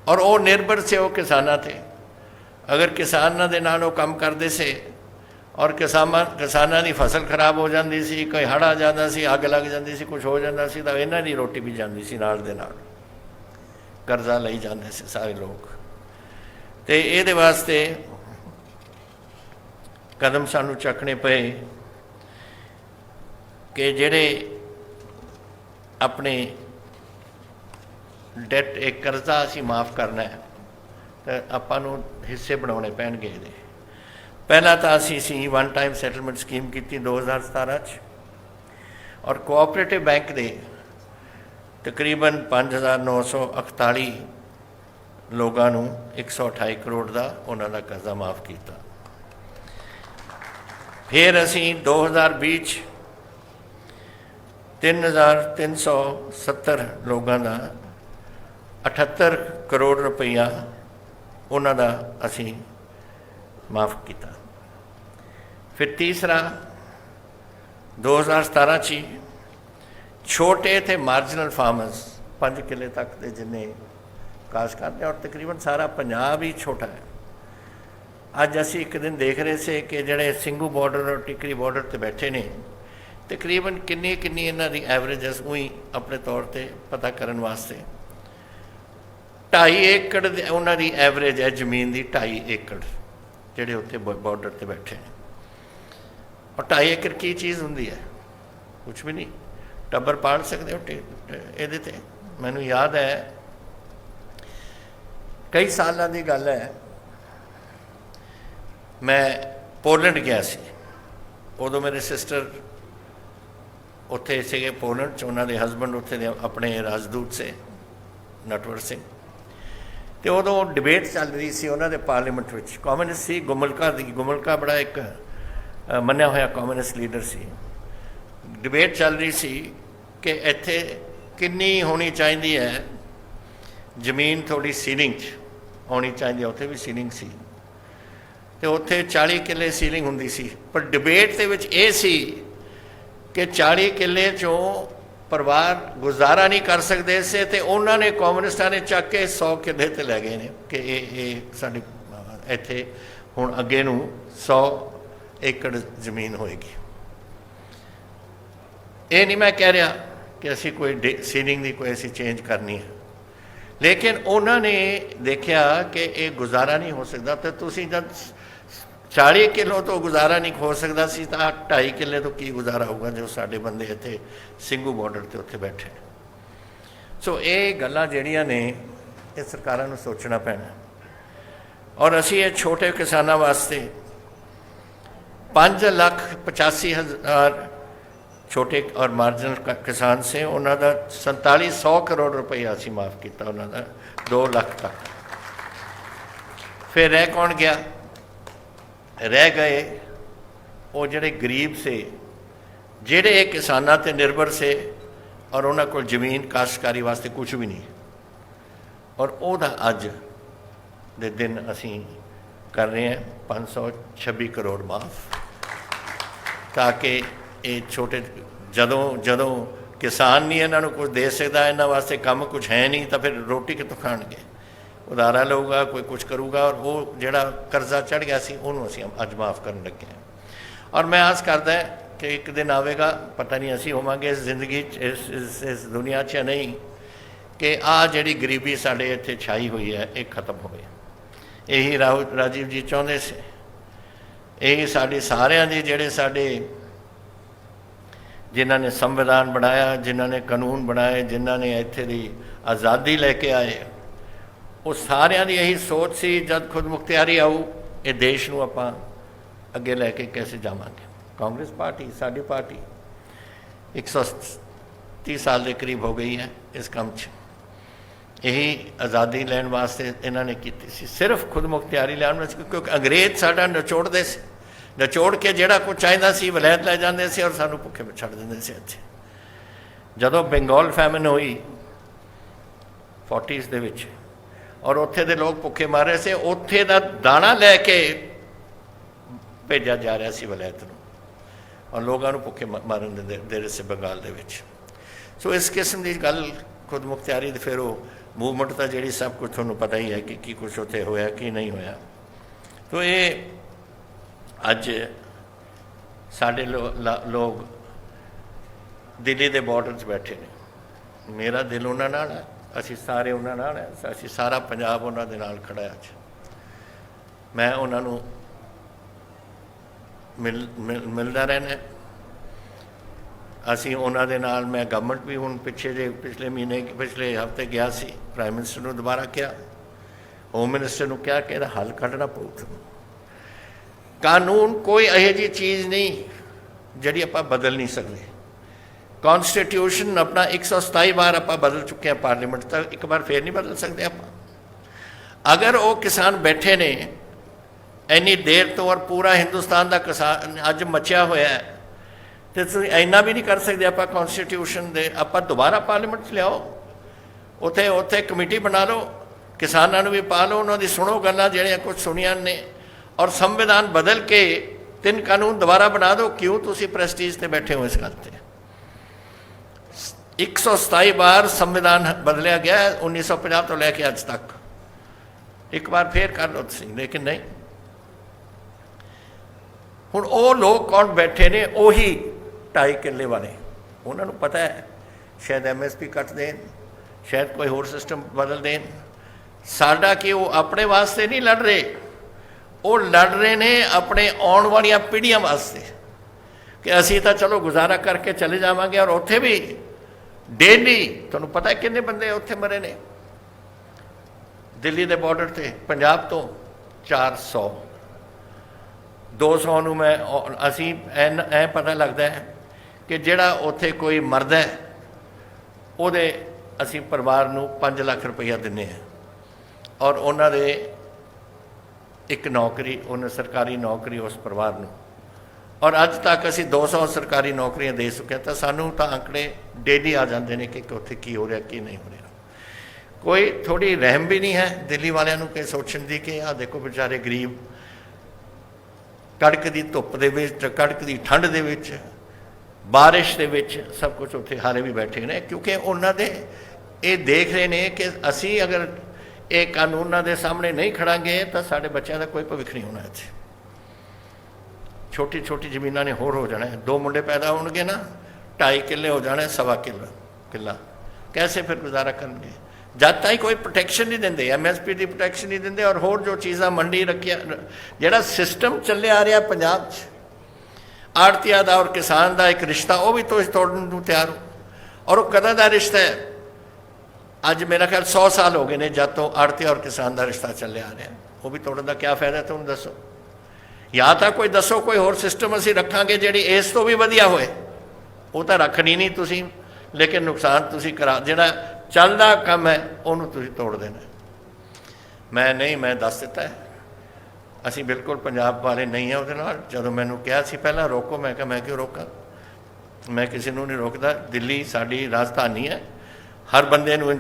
ਔਰ ਉਹ ਨਿਰਭਰ ਸੇ ਉਹ ਕਿਸਾਨਾਂ 'ਤੇ। ਅਗਰ ਕਿਸਾਨਾਂ ਦੇ ਨਾਲ ਉਹ ਕੰਮ ਕਰਦੇ ਸੇ ਔਰ ਕਿਸਾਨਾਂ ਦੀ ਫਸਲ ਖਰਾਬ ਹੋ ਜਾਂਦੀ ਸੀ, ਕੋਈ ਹੜ੍ਹ ਆ ਜਾਂਦਾ ਸੀ, ਅੱਗ ਲੱਗ ਜਾਂਦੀ ਸੀ, ਕੁਛ ਹੋ ਜਾਂਦਾ ਸੀ, ਤਾਂ ਇਹਨਾਂ ਦੀ ਰੋਟੀ ਵੀ ਜਾਂਦੀ ਸੀ ਨਾਲ ਦੇ ਨਾਲ। ਕਰਜ਼ਾ ਲਈ ਜਾਂਦੇ ਸੀ ਸਾਰੇ ਲੋਕ। ਅਤੇ ਇਹਦੇ ਵਾਸਤੇ ਕਦਮ ਸਾਨੂੰ ਚੱਕਣੇ ਪਏ ਕਿ ਜਿਹੜੇ ਆਪਣੇ ਡੈਟ, ਇੱਕ ਕਰਜ਼ਾ ਅਸੀਂ ਮਾਫ਼ ਕਰਨਾ ਹੈ ਤਾਂ ਆਪਾਂ ਨੂੰ ਹਿੱਸੇ ਬਣਾਉਣੇ ਪੈਣਗੇ ਇਹਦੇ। ਪਹਿਲਾਂ ਤਾਂ ਅਸੀਂ ਵਨ ਟਾਈਮ ਸੈਟਲਮੈਂਟ ਸਕੀਮ ਕੀਤੀ 2017 'ਚ, ਔਰ ਕੋਆਪਰੇਟਿਵ ਬੈਂਕ ਦੇ ਤਕਰੀਬਨ 5,948 ਲੋਕਾਂ ਨੂੰ 128 ਕਰੋੜ ਦਾ ਉਹਨਾਂ ਦਾ ਕਰਜ਼ਾ ਮਾਫ਼ ਕੀਤਾ। ਫਿਰ ਅਸੀਂ 2020 'ਚ 3,370 ਲੋਕਾਂ ਦਾ 78 ਕਰੋੜ ਰੁਪਈਆ ਉਹਨਾਂ ਦਾ ਅਸੀਂ ਮਾਫ਼ ਕੀਤਾ। फिर तीसरा 2017 च ही छोटे थे मार्जिनल फार्मर्स 5 किले तक के जिन्ने काश्तकार ने, और तकरीबन सारा पंजाब ही छोटा है। अज असी एक दिन देख रहे थे कि जड़े सिंघू बॉर्डर और टिकरी बॉर्डर पर बैठे ने तकरीबन किन्नी किन्नी इन्हां दी एवरेज उही अपने तौर पर पता करने वास्ते 2.5 एकड़ उन्हां दी एवरेज है जमीन की, 2.5 एकड़ जिहड़े उत्ते बॉर्डर पर बैठे हैं। और 2.5 एकड़ की चीज़ होंदी है? कुछ भी नहीं, टब्बर पाल सकते हो ये। मैनू याद है कई साल की गल है, मैं पोलैंड गया सी, उदों मेरे सिस्टर उत्थे से पोलैंड च, उन्होंने हसबैंड उत्थे अपने राजदूत से नटवर सिंह, तो उदों डिबेट चल रही सी उन्होंने पार्लीमेंट में, कॉम्यूनिस्ट सी गुमलका दी, गुमलका बड़ा एक मन्निया होया कॉम्यूनिस्ट लीडर सी। डिबेट चल रही सी कि इत्थे किन्नी होनी चाहिए है जमीन, थोड़ी सीलिंग होनी चाहिए, उत्थे भी सीलिंग सी, तो उत्थे 40 किले सीलिंग हुंदी सी। पर डिबेट दे विच ये सी कि 40 किले चों परिवार गुजारा नहीं कर सकते से, तो उन्होंने कॉम्यूनिस्टां ने चक के 100 किले ते लै गए ने कि ये साडी इत्थे हुण अगे नूं 100 एकड़ जमीन होएगी। ये नहीं मैं कह रहा कि असी कोई सीलिंग की कोई ऐसी चेंज करनी है, लेकिन उन्होंने देखा कि ये गुजारा नहीं हो सकता, तो तुसी जब 40 किलो तो गुजारा नहीं हो सकता सी, तो 2.5 किले तो की गुजारा होगा जो साडे बंदे इत्थे सिंघू बॉर्डर ते उत्थे बैठे। सो ये गल्लां जिहड़ियां ने ये सरकारां नूं सोचना पैना। और असी ये छोटे किसानां वास्ते 5,85,000 छोटे और मार्जिनल किसान से उन्होंने 4700 करोड़ रुपया असी माफ़ किया, उन्होंने 2 लाख तक। फिर रह कौन गया? रह गए वो जड़े गरीब से, जेड़े किसानां ते निर्भर से और उन्होंने को जमीन काश्तकारी वास्ते कुछ भी नहीं, और ओदा अज दे दिन असी कर रहे हैं 526 करोड़ माफ़, ताकि ये छोटे जदों जदों किसान नहीं इन्हों कुछ दे सकता, इन्हों वास्ते काम कुछ है नहीं, तो फिर रोटी कितों खाणगे? उधारा लऊगा, कोई कुछ करूगा, और वो जिहड़ा कर्जा चढ़ गया सी उन्होंने असीं अज माफ़ करन लगे हैं। और मैं आस करदा है कि एक दिन आवेगा, पता नहीं असीं होवांगे इस जिंदगी इस दुनिया च नहीं, कि आ जिहड़ी गरीबी साडे इत्थे छाई हुई है ये खत्म होवे। यही राजीव जी चाहुंदे सी, यही साडी सारियां दी जिहड़े साडे जिन्हों ने संविधान बनाया, जिन्हों ने कानून बनाए, जिन्हों ने इत्थे दी आज़ादी लैके आए, वो सारियां दी यही सोच सी जब खुद मुख्तियारी आऊ ये देश नूं आपां अगे लैके कैसे जावांगे। कांग्रेस पार्टी साडी पार्टी 130 साल के करीब हो गई है इस काम च, यही आज़ादी लैण वास्ते इन्होंने की सी, सिर्फ खुद मुख्तियारी लैण वास्ते, क्योंकि अंग्रेज साडा नचोड़दे सी, नचोड़ के जिहड़ा कुछ चाहिदा सी वलैत लै जांदे सी और सानू भुखे छड्ड दिंदे सी। इत्थे जदों बंगाल फैमिन हुई 40s दे विच, और उत्थे दे लोग भुखे मार रहे से, उत्थे दा दाना लैके भेजा जा रहा सी वलैत नूं, और लोगों नूं भुखे मारन दे रहे से बंगाल दे विच। सो इस किस्म की गल खुद मुख्तियारी फिर वो मूवमेंट तो जी सब कुछ थोड़ा पता ही है कि की कुछ उत्थे होया कि नहीं होया। तो ये अज साढ़े लोग दिल्ली के बॉर्डर च बैठे ने, मेरा दिल उन्हां नाल है, असी सारे उन्हां नाल है, असी सारा पंजाब उन्हां दे नाल खड़ा है। अज मैं उन्हां नूं मिलदा रहना, असी उन्हां दे नाल, मैं गवर्नमेंट भी हुण पिछले महीने पिछले हफ्ते गया सी, प्राइम मिनिस्टर नूं दोबारा कहा, होम मिनिस्टर नूं कहा कि इहदा हल कढना पਊ। कानून कोई यही जी चीज़ नहीं जिहड़ी आपां बदल नहीं सकते। कॉन्स्टिट्यूशन अपना 127 बार आप बदल चुके हैं पार्लीमेंट तक, एक बार फिर नहीं बदल सकते आप। अगर वो किसान बैठे ने इन्नी देर तो, और पूरा हिंदुस्तान का किसान अज मचिया होया है, तो इन्ना भी नहीं कर सकते आप कॉन्स्टिट्यूशन दे, आप दोबारा पार्लीमेंट च लियाओ, उत्थे उत्थे कमेटी बना लो, किसानों भी पा लो, उन्होंने सुनो गल्लां जिहड़ियां कुछ सुनिया ने, और संविधान बदल के 3 ਕਾਨੂੰਨ ਦੁਬਾਰਾ ਬਣਾ ਦਿਓ। ਕਿਉਂ ਤੁਸੀਂ ਪ੍ਰੈਸਟੀਜ ਤੇ ਬੈਠੇ ਹੋ ਇਸ ਗੱਲ ਤੇ? 127 ਵਾਰ ਸੰਵਿਧਾਨ ਬਦਲਿਆ ਗਿਆ 1950 ਤੋਂ ਲੈ ਕੇ ਅੱਜ ਤੱਕ। ਇੱਕ ਵਾਰ ਫੇਰ ਕਰ ਲਓ ਤੁਸੀਂ, ਲੇਕਿਨ ਨਹੀਂ। ਹੁਣ ਉਹ ਲੋਕ ਕੌਣ ਬੈਠੇ ਨੇ? ਉਹੀ 2.5 ਕਿੱਲੇ ਵਾਲੇ। ਉਹਨਾਂ ਨੂੰ ਪਤਾ ਹੈ ਸ਼ਾਇਦ MSP ਕੱਟ ਦੇਣ, ਸ਼ਾਇਦ ਕੋਈ ਹੋਰ ਸਿਸਟਮ ਬਦਲ ਦੇਣ। ਸਾਡਾ ਕਿ ਉਹ ਆਪਣੇ ਵਾਸਤੇ ਨਹੀਂ ਲੜ ਰਹੇ, ਉਹ ਲੜ ਰਹੇ ਨੇ ਆਪਣੇ ਆਉਣ ਵਾਲੀਆਂ ਪੀੜ੍ਹੀਆਂ ਵਾਸਤੇ ਕਿ ਅਸੀਂ ਤਾਂ ਚਲੋ ਗੁਜ਼ਾਰਾ ਕਰਕੇ ਚਲੇ ਜਾਵਾਂਗੇ। ਔਰ ਉੱਥੇ ਵੀ ਡੇਲੀ ਤੁਹਾਨੂੰ ਪਤਾ ਕਿੰਨੇ ਬੰਦੇ ਉੱਥੇ ਮਰੇ ਨੇ ਦਿੱਲੀ ਦੇ ਬਾਰਡਰ ਤੇ? ਪੰਜਾਬ ਤੋਂ 400, 200 ਨੂੰ ਮੈਂ ਅਸੀਂ ਐ ਪਤਾ ਲੱਗਦਾ ਹੈ ਕਿ ਜਿਹੜਾ ਉੱਥੇ ਕੋਈ ਮਰਦਾ ਹੈ ਉਹਦੇ ਅਸੀਂ ਪਰਿਵਾਰ ਨੂੰ 5 ਲੱਖ ਰੁਪਈਆ ਦਿੰਦੇ ਹਾਂ। ਔਰ ਉਹਨਾਂ ਦੇ ਇੱਕ ਨੌਕਰੀ, ਉਹਨਾਂ ਸਰਕਾਰੀ ਨੌਕਰੀ ਉਸ ਪਰਿਵਾਰ ਨੂੰ। ਔਰ ਅੱਜ ਤੱਕ ਅਸੀਂ 200 ਸਰਕਾਰੀ ਨੌਕਰੀਆਂ ਦੇ ਚੁੱਕੇ ਹਾਂ। ਤਾਂ ਸਾਨੂੰ ਤਾਂ ਅੰਕੜੇ ਡੇਲੀ ਆ ਜਾਂਦੇ ਨੇ ਕਿ ਉੱਥੇ ਕੀ ਹੋ ਰਿਹਾ ਕੀ ਨਹੀਂ ਹੋ ਰਿਹਾ। ਕੋਈ ਥੋੜੀ ਰਹਿਮ ਵੀ ਨਹੀਂ ਹੈ ਦਿੱਲੀ ਵਾਲਿਆਂ ਨੂੰ ਕਿ ਸੋਚਣ ਦੀ ਕਿ ਆਹ ਦੇਖੋ ਵਿਚਾਰੇ ਗਰੀਬ ਕੜਕ ਦੀ ਧੁੱਪ ਦੇ ਵਿੱਚ, ਕੜਕ ਦੀ ਠੰਡ ਦੇ ਵਿੱਚ, ਬਾਰਿਸ਼ ਦੇ ਵਿੱਚ ਸਭ ਕੁਝ ਉੱਥੇ ਹਾਰੇ ਵੀ ਬੈਠੇ ਨੇ। ਕਿਉਂਕਿ ਉਹਨਾਂ ਦੇ ਇਹ ਦੇਖ ਰਹੇ ਨੇ ਕਿ ਅਸੀਂ ਅਗਰ ਇਹ ਕਾਨੂੰਨਾਂ ਦੇ ਸਾਹਮਣੇ ਨਹੀਂ ਖੜਾਂਗੇ ਤਾਂ ਸਾਡੇ ਬੱਚਿਆਂ ਦਾ ਕੋਈ ਭਵਿੱਖ ਨਹੀਂ ਹੋਣਾ ਇੱਥੇ। ਛੋਟੀ ਛੋਟੀ ਜ਼ਮੀਨਾਂ ਨੇ ਹੋਰ ਹੋ ਜਾਣਾ। 2 ਮੁੰਡੇ ਪੈਦਾ ਹੋਣਗੇ ਨਾ, 2.5 ਕਿੱਲੇ ਹੋ ਜਾਣਾ, 1.25 ਕਿੱਲਾ। ਕੈਸੇ ਫਿਰ ਗੁਜ਼ਾਰਾ ਕਰਨਗੇ? ਜਦ ਤਾਈਂ ਕੋਈ ਪ੍ਰੋਟੈਕਸ਼ਨ ਨਹੀਂ ਦਿੰਦੇ, MSP ਦੀ ਪ੍ਰੋਟੈਕਸ਼ਨ ਨਹੀਂ ਦਿੰਦੇ। ਔਰ ਹੋਰ ਜੋ ਚੀਜ਼ਾਂ ਮੰਡੀ ਰੱਖਿਆ, ਜਿਹੜਾ ਸਿਸਟਮ ਚੱਲਿਆ ਆ ਰਿਹਾ ਪੰਜਾਬ 'ਚ, ਆੜਤੀਆ ਦਾ ਔਰ ਕਿਸਾਨ ਦਾ ਇੱਕ ਰਿਸ਼ਤਾ, ਉਹ ਵੀ ਤੁਸੀਂ ਤੋੜਨ ਨੂੰ ਤਿਆਰ ਹੋ। ਔਰ ਉਹ ਕਦੋਂ ਦਾ ਰਿਸ਼ਤਾ ਹੈ? ਅੱਜ ਮੇਰਾ ਖਿਆਲ 100 ਸਾਲ ਹੋ ਗਏ ਨੇ ਜਦ ਤੋਂ ਆੜਤੀਆ ਔਰ ਕਿਸਾਨ ਦਾ ਰਿਸ਼ਤਾ ਚੱਲਿਆ ਆ ਰਿਹਾ। ਉਹ ਵੀ ਤੋੜਨ ਦਾ ਕੀ ਫਾਇਦਾ ਤੁਹਾਨੂੰ ਦੱਸੋ? ਜਾਂ ਤਾਂ ਕੋਈ ਦੱਸੋ ਕੋਈ ਹੋਰ ਸਿਸਟਮ ਅਸੀਂ ਰੱਖਾਂਗੇ ਜਿਹੜੀ ਇਸ ਤੋਂ ਵੀ ਵਧੀਆ ਹੋਏ। ਉਹ ਤਾਂ ਰੱਖਣੀ ਨਹੀਂ ਤੁਸੀਂ, ਲੇਕਿਨ ਨੁਕਸਾਨ ਤੁਸੀਂ ਕਰਾ, ਜਿਹੜਾ ਚੱਲਦਾ ਕੰਮ ਹੈ ਉਹਨੂੰ ਤੁਸੀਂ ਤੋੜ ਦੇਣਾ। ਮੈਂ ਨਹੀਂ, ਮੈਂ ਦੱਸ ਦਿੱਤਾ ਹੈ ਅਸੀਂ ਬਿਲਕੁਲ ਪੰਜਾਬ ਵਾਲੇ ਨਹੀਂ ਹਾਂ ਉਹਦੇ ਨਾਲ। ਜਦੋਂ ਮੈਨੂੰ ਕਿਹਾ ਸੀ ਪਹਿਲਾਂ ਰੋਕੋ, ਮੈਂ ਕਿਹਾ ਮੈਂ ਕਿਉਂ ਰੋਕਾਂ? ਮੈਂ ਕਿਸੇ ਨੂੰ ਨਹੀਂ ਰੋਕਦਾ। ਦਿੱਲੀ ਸਾਡੀ ਰਾਜਧਾਨੀ ਹੈ। ਹਰ ਬੰਦੇ ਨੂੰ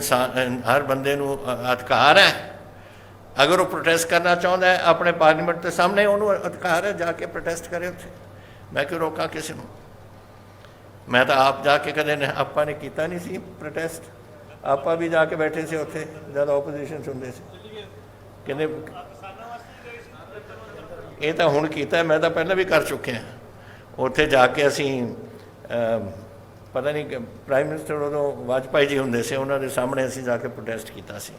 ਹਰ ਬੰਦੇ ਨੂੰ ਅਧਿਕਾਰ ਹੈ। ਅਗਰ ਉਹ ਪ੍ਰੋਟੈਸਟ ਕਰਨਾ ਚਾਹੁੰਦਾ ਹੈ ਆਪਣੇ ਪਾਰਲੀਮੈਂਟ ਦੇ ਸਾਹਮਣੇ, ਉਹਨੂੰ ਅਧਿਕਾਰ ਹੈ ਜਾ ਕੇ ਪ੍ਰੋਟੈਸਟ ਕਰੇ ਉੱਥੇ। ਮੈਂ ਕਿਉਂ ਰੋਕਾਂ ਕਿਸੇ ਨੂੰ? ਮੈਂ ਤਾਂ ਆਪ ਜਾ ਕੇ ਕਦੇ ਆਪਾਂ ਨੇ ਕੀਤਾ ਨਹੀਂ ਸੀ ਪ੍ਰੋਟੈਸਟ। ਆਪਾਂ ਵੀ ਜਾ ਕੇ ਬੈਠੇ ਸੀ ਉੱਥੇ ਜਦ ਆਪੋਜੀਸ਼ਨ ਹੁੰਦੇ ਸੀ। ਕਹਿੰਦੇ ਇਹ ਤਾਂ ਹੁਣ ਕੀਤਾ, ਮੈਂ ਤਾਂ ਪਹਿਲਾਂ ਵੀ ਕਰ ਚੁੱਕਿਆ। ਉੱਥੇ ਜਾ ਕੇ ਅਸੀਂ ਪਤਾ ਨਹੀਂ ਪ੍ਰਾਈਮ ਮਿਨਿਸਟਰ ਉਦੋਂ ਵਾਜਪਾਈ ਜੀ ਹੁੰਦੇ ਸੀ, ਉਹਨਾਂ ਦੇ ਸਾਹਮਣੇ ਅਸੀਂ ਜਾ ਕੇ ਪ੍ਰੋਟੈਸਟ ਕੀਤਾ ਸੀ।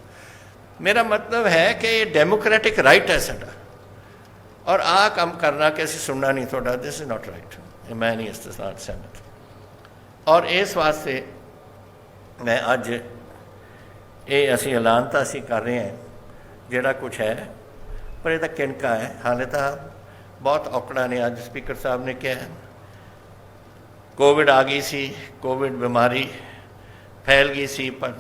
ਮੇਰਾ ਮਤਲਬ ਹੈ ਕਿ ਇਹ ਡੈਮੋਕ੍ਰੈਟਿਕ ਰਾਈਟ ਹੈ ਸਾਡਾ। ਔਰ ਆਹ ਕੰਮ ਕਰਨਾ ਕਿ ਅਸੀਂ ਸੁਣਨਾ ਨਹੀਂ ਤੁਹਾਡਾ, ਦਿਸ ਇਜ਼ ਨਾਟ ਰਾਈਟ। ਮੈਂ ਨਹੀਂ ਇਸ ਨਾਲ ਸਹਿਮਤ। ਔਰ ਇਸ ਵਾਸਤੇ ਮੈਂ ਅੱਜ ਇਹ ਅਸੀਂ ਐਲਾਨ ਤਾਂ ਅਸੀਂ ਕਰ ਰਹੇ ਹਾਂ ਜਿਹੜਾ ਕੁਛ ਹੈ, ਪਰ ਇਹ ਤਾਂ ਕਿਣਕਾ ਹੈ। ਹਾਲੇ ਤਾਂ ਬਹੁਤ ਔਕੜਾਂ ਨੇ। ਅੱਜ ਸਪੀਕਰ ਸਾਹਿਬ ਨੇ ਕਿਹਾ ਕੋਵਿਡ ਆ ਗਈ ਸੀ, ਕੋਵਿਡ ਬਿਮਾਰੀ ਫੈਲ ਗਈ ਸੀ, ਪਰ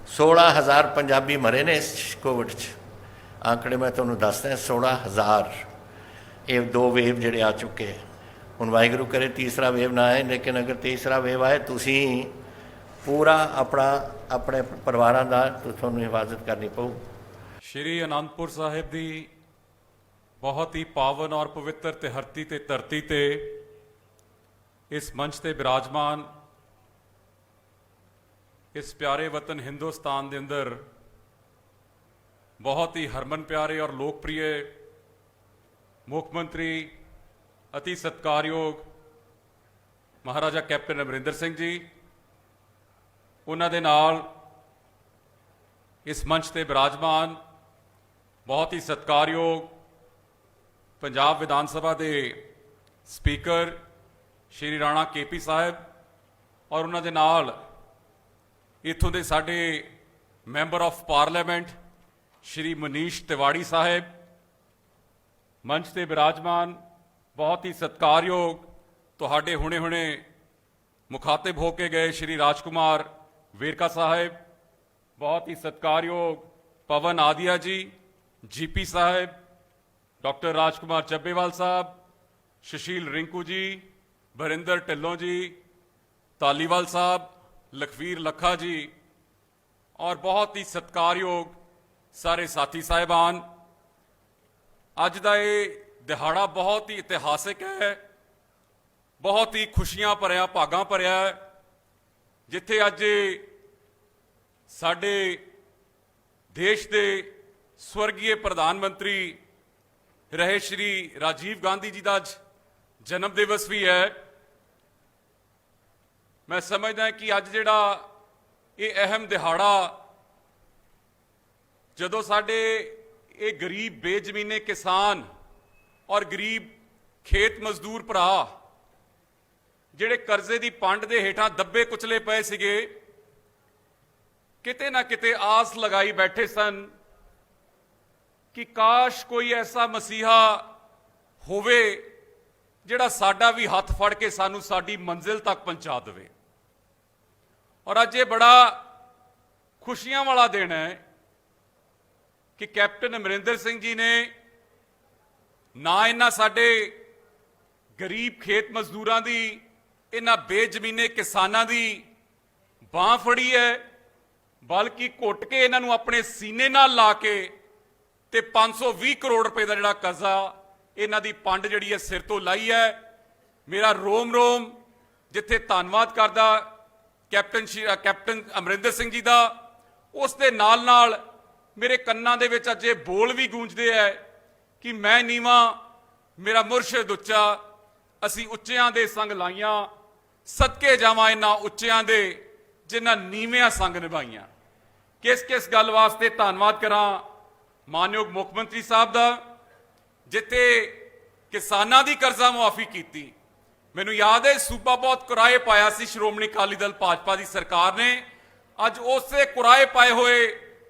16,000 ਪੰਜਾਬੀ ਮਰੇ ਨੇ ਇਸ ਕੋਵਿਡ 'ਚ। ਆંકੜੇ ਮੈਂ ਤੁਹਾਨੂੰ ਦੱਸਦਾ, 16,000। ਇਹ 2 ਵੇਵ ਜਿਹੜੇ ਆ ਚੁੱਕੇ। ਹੁਣ ਵਾਹਿਗੁਰੂ ਕਰੇ ਤੀਸਰਾ ਵੇਵ ਨਾ ਆਏ, ਲੇਕਿਨ ਅਗਰ ਤੀਸਰਾ ਵੇਵ ਆਏ ਤੁਸੀਂ ਪੂਰਾ ਆਪਣੇ ਪਰਿਵਾਰਾਂ ਦਾ ਤੁਹਾਨੂੰ ਹਿਫਾਜ਼ਤ ਕਰਨੀ ਪਊ। ਸ਼੍ਰੀ ਅਨੰਦਪੁਰ ਸਾਹਿਬ ਦੀ ਬਹੁਤ ਹੀ ਪਾਵਨ ਔਰ ਪਵਿੱਤਰ ਤੇ ਧਰਤੀ ਤੇ ਇਸ ਮੰਚ ਤੇ ਬਿਰਾਜਮਾਨ ਇਸ ਪਿਆਰੇ ਵਤਨ ਹਿੰਦੁਸਤਾਨ ਦੇ ਅੰਦਰ ਬਹੁਤ ਹੀ ਹਰਮਨ ਪਿਆਰੇ ਔਰ ਲੋਕਪ੍ਰਿਯ ਮੁੱਖ ਮੰਤਰੀ ਅਤੀ ਸਤਿਕਾਰਯੋਗ ਮਹਾਰਾਜਾ ਕੈਪਟਨ ਅਮਰਿੰਦਰ ਸਿੰਘ ਜੀ, ਉਹਨਾਂ ਦੇ ਨਾਲ ਇਸ ਮੰਚ ਤੇ ਬਿਰਾਜਮਾਨ ਬਹੁਤ ਹੀ ਸਤਿਕਾਰਯੋਗ ਪੰਜਾਬ ਵਿਧਾਨ ਸਭਾ ਦੇ ਸਪੀਕਰ ਸ਼੍ਰੀ ਰਾਣਾ KP ਸਾਹਿਬ, ਔਰ ਉਹਨਾਂ ਦੇ ਨਾਲ ਇੱਥੋਂ ਦੇ ਸਾਡੇ ਮੈਂਬਰ ਆਫ ਪਾਰਲੀਮੈਂਟ ਸ਼੍ਰੀ ਮਨੀਸ਼ ਤਿਵਾੜੀ ਸਾਹਿਬ, ਮੰਚ ਤੇ ਬਿਰਾਜਮਾਨ ਬਹੁਤ ਹੀ ਸਤਿਕਾਰਯੋਗ ਤੁਹਾਡੇ ਹੁਣੇ ਮੁਖਾਤਿਬ ਹੋ ਕੇ ਗਏ ਸ਼੍ਰੀ ਰਾਜਕੁਮਾਰ ਵੇਰਕਾ ਸਾਹਿਬ, ਬਹੁਤ ਹੀ ਸਤਿਕਾਰਯੋਗ ਪਵਨ ਆਦੀਆ ਜੀ, GP ਸਾਹਿਬ, ਡਾਕਟਰ ਰਾਜਕੁਮਾਰ ਚੱਬੇਵਾਲ ਸਾਹਿਬ, ਸੁਸ਼ੀਲ ਰਿੰਕੂ ਜੀ, ਬਰਿੰਦਰ ਢਿੱਲੋਂ ਜੀ, ਤਾਲੀਵਾਲ ਸਾਹਿਬ, ਲਖਵੀਰ ਲੱਖਾ ਜੀ, ਔਰ ਬਹੁਤ ਹੀ ਸਤਿਕਾਰਯੋਗ ਸਾਰੇ ਸਾਥੀ ਸਾਹਿਬਾਨ। ਅੱਜ ਦਾ ਇਹ ਦਿਹਾੜਾ ਬਹੁਤ ਹੀ ਇਤਿਹਾਸਿਕ ਹੈ, ਬਹੁਤ ਹੀ ਖੁਸ਼ੀਆਂ ਭਰਿਆ, ਭਾਗਾਂ ਭਰਿਆ ਹੈ, ਜਿੱਥੇ ਅੱਜ ਸਾਡੇ ਦੇਸ਼ ਦੇ ਸਵਰਗੀ ਪ੍ਰਧਾਨ ਮੰਤਰੀ ਰਹੇ ਸ਼੍ਰੀ ਰਾਜੀਵ ਗਾਂਧੀ ਜੀ ਦਾ ਅੱਜ ਜਨਮ ਦਿਵਸ ਵੀ ਹੈ। ਮੈਂ ਸਮਝਦਾ ਕਿ ਅੱਜ ਜਿਹੜਾ ਇਹ ਅਹਿਮ ਦਿਹਾੜਾ, ਜਦੋਂ ਸਾਡੇ ਇਹ ਗਰੀਬ ਬੇਜ਼ਮੀਨੇ ਕਿਸਾਨ ਔਰ ਗਰੀਬ ਖੇਤ ਮਜ਼ਦੂਰ ਭਰਾ ਜਿਹੜੇ ਕਰਜ਼ੇ ਦੀ ਪੰਡ ਦੇ ਹੇਠਾਂ ਦੱਬੇ ਕੁਚਲੇ ਪਏ ਸੀਗੇ, ਕਿਤੇ ਨਾ ਕਿਤੇ ਆਸ ਲਗਾਈ ਬੈਠੇ ਸਨ ਕਿ ਕਾਸ਼ ਕੋਈ ਐਸਾ ਮਸੀਹਾ ਹੋਵੇ ਜਿਹੜਾ ਸਾਡਾ ਵੀ ਹੱਥ ਫੜ ਕੇ ਸਾਨੂੰ ਸਾਡੀ ਮੰਜ਼ਿਲ ਤੱਕ ਪਹੁੰਚਾ ਦੇਵੇ। ਔਰ ਅੱਜ ਇਹ ਬੜਾ ਖੁਸ਼ੀਆਂ ਵਾਲਾ ਦਿਨ ਹੈ ਕਿ ਕੈਪਟਨ ਅਮਰਿੰਦਰ ਸਿੰਘ ਜੀ ਨੇ ਨਾ ਇਹਨਾਂ ਸਾਡੇ ਗਰੀਬ ਖੇਤ ਮਜ਼ਦੂਰਾਂ ਦੀ, ਇਹਨਾਂ ਬੇਜ਼ਮੀਨੇ ਕਿਸਾਨਾਂ ਦੀ ਬਾਂਹ ਫੜੀ ਹੈ, ਬਲਕਿ ਘੁੱਟ ਕੇ ਇਹਨਾਂ ਨੂੰ ਆਪਣੇ ਸੀਨੇ ਨਾਲ ਲਾ ਕੇ ਤੇ 520 ਕਰੋੜ ਰੁਪਏ ਦਾ ਜਿਹੜਾ ਕਰਜ਼ਾ ਇਹਨਾਂ ਦੀ ਪੰਡ ਜਿਹੜੀ ਹੈ ਸਿਰ ਤੋਂ ਲਾਈ ਹੈ। ਮੇਰਾ ਰੋਮ ਰੋਮ ਜਿੱਥੇ ਧੰਨਵਾਦ ਕਰਦਾ ਕੈਪਟਨ ਅਮਰਿੰਦਰ ਸਿੰਘ ਜੀ ਦਾ, ਉਸ ਦੇ ਨਾਲ ਨਾਲ ਮੇਰੇ ਕੰਨਾਂ ਦੇ ਵਿੱਚ ਅੱਜ ਇਹ ਬੋਲ ਵੀ ਗੂੰਜਦੇ ਹੈ ਕਿ ਮੈਂ ਨੀਵਾਂ ਮੇਰਾ ਮੁਰਸ਼ਿਦ ਉੱਚਾ, ਅਸੀਂ ਉੱਚਿਆਂ ਦੇ ਸੰਗ ਲਾਈਆਂ, ਸਦਕੇ ਜਾਵਾਂ ਇਹਨਾਂ ਉੱਚਿਆਂ ਦੇ ਜਿਨ੍ਹਾਂ ਨੀਵਿਆਂ ਸੰਗ ਨਿਭਾਈਆਂ। ਕਿਸ ਕਿਸ ਗੱਲ ਵਾਸਤੇ ਧੰਨਵਾਦ ਕਰਾਂ ਮਾਨਯੋਗ ਮੁੱਖ ਮੰਤਰੀ ਸਾਹਿਬ ਦਾ, ਜਿੱਥੇ ਕਿਸਾਨਾਂ ਦੀ ਕਰਜ਼ਾ ਮੁਆਫੀ ਕੀਤੀ। ਮੈਨੂੰ ਯਾਦ ਹੈ ਸੂਬਾ ਬਹੁਤ ਕੁਰਾਏ ਪਾਇਆ ਸੀ ਸ਼੍ਰੋਮਣੀ ਅਕਾਲੀ ਦਲ ਭਾਜਪਾ ਦੀ ਸਰਕਾਰ ਨੇ। ਅੱਜ ਉਸੇ ਕੁਰਾਏ ਪਾਏ ਹੋਏ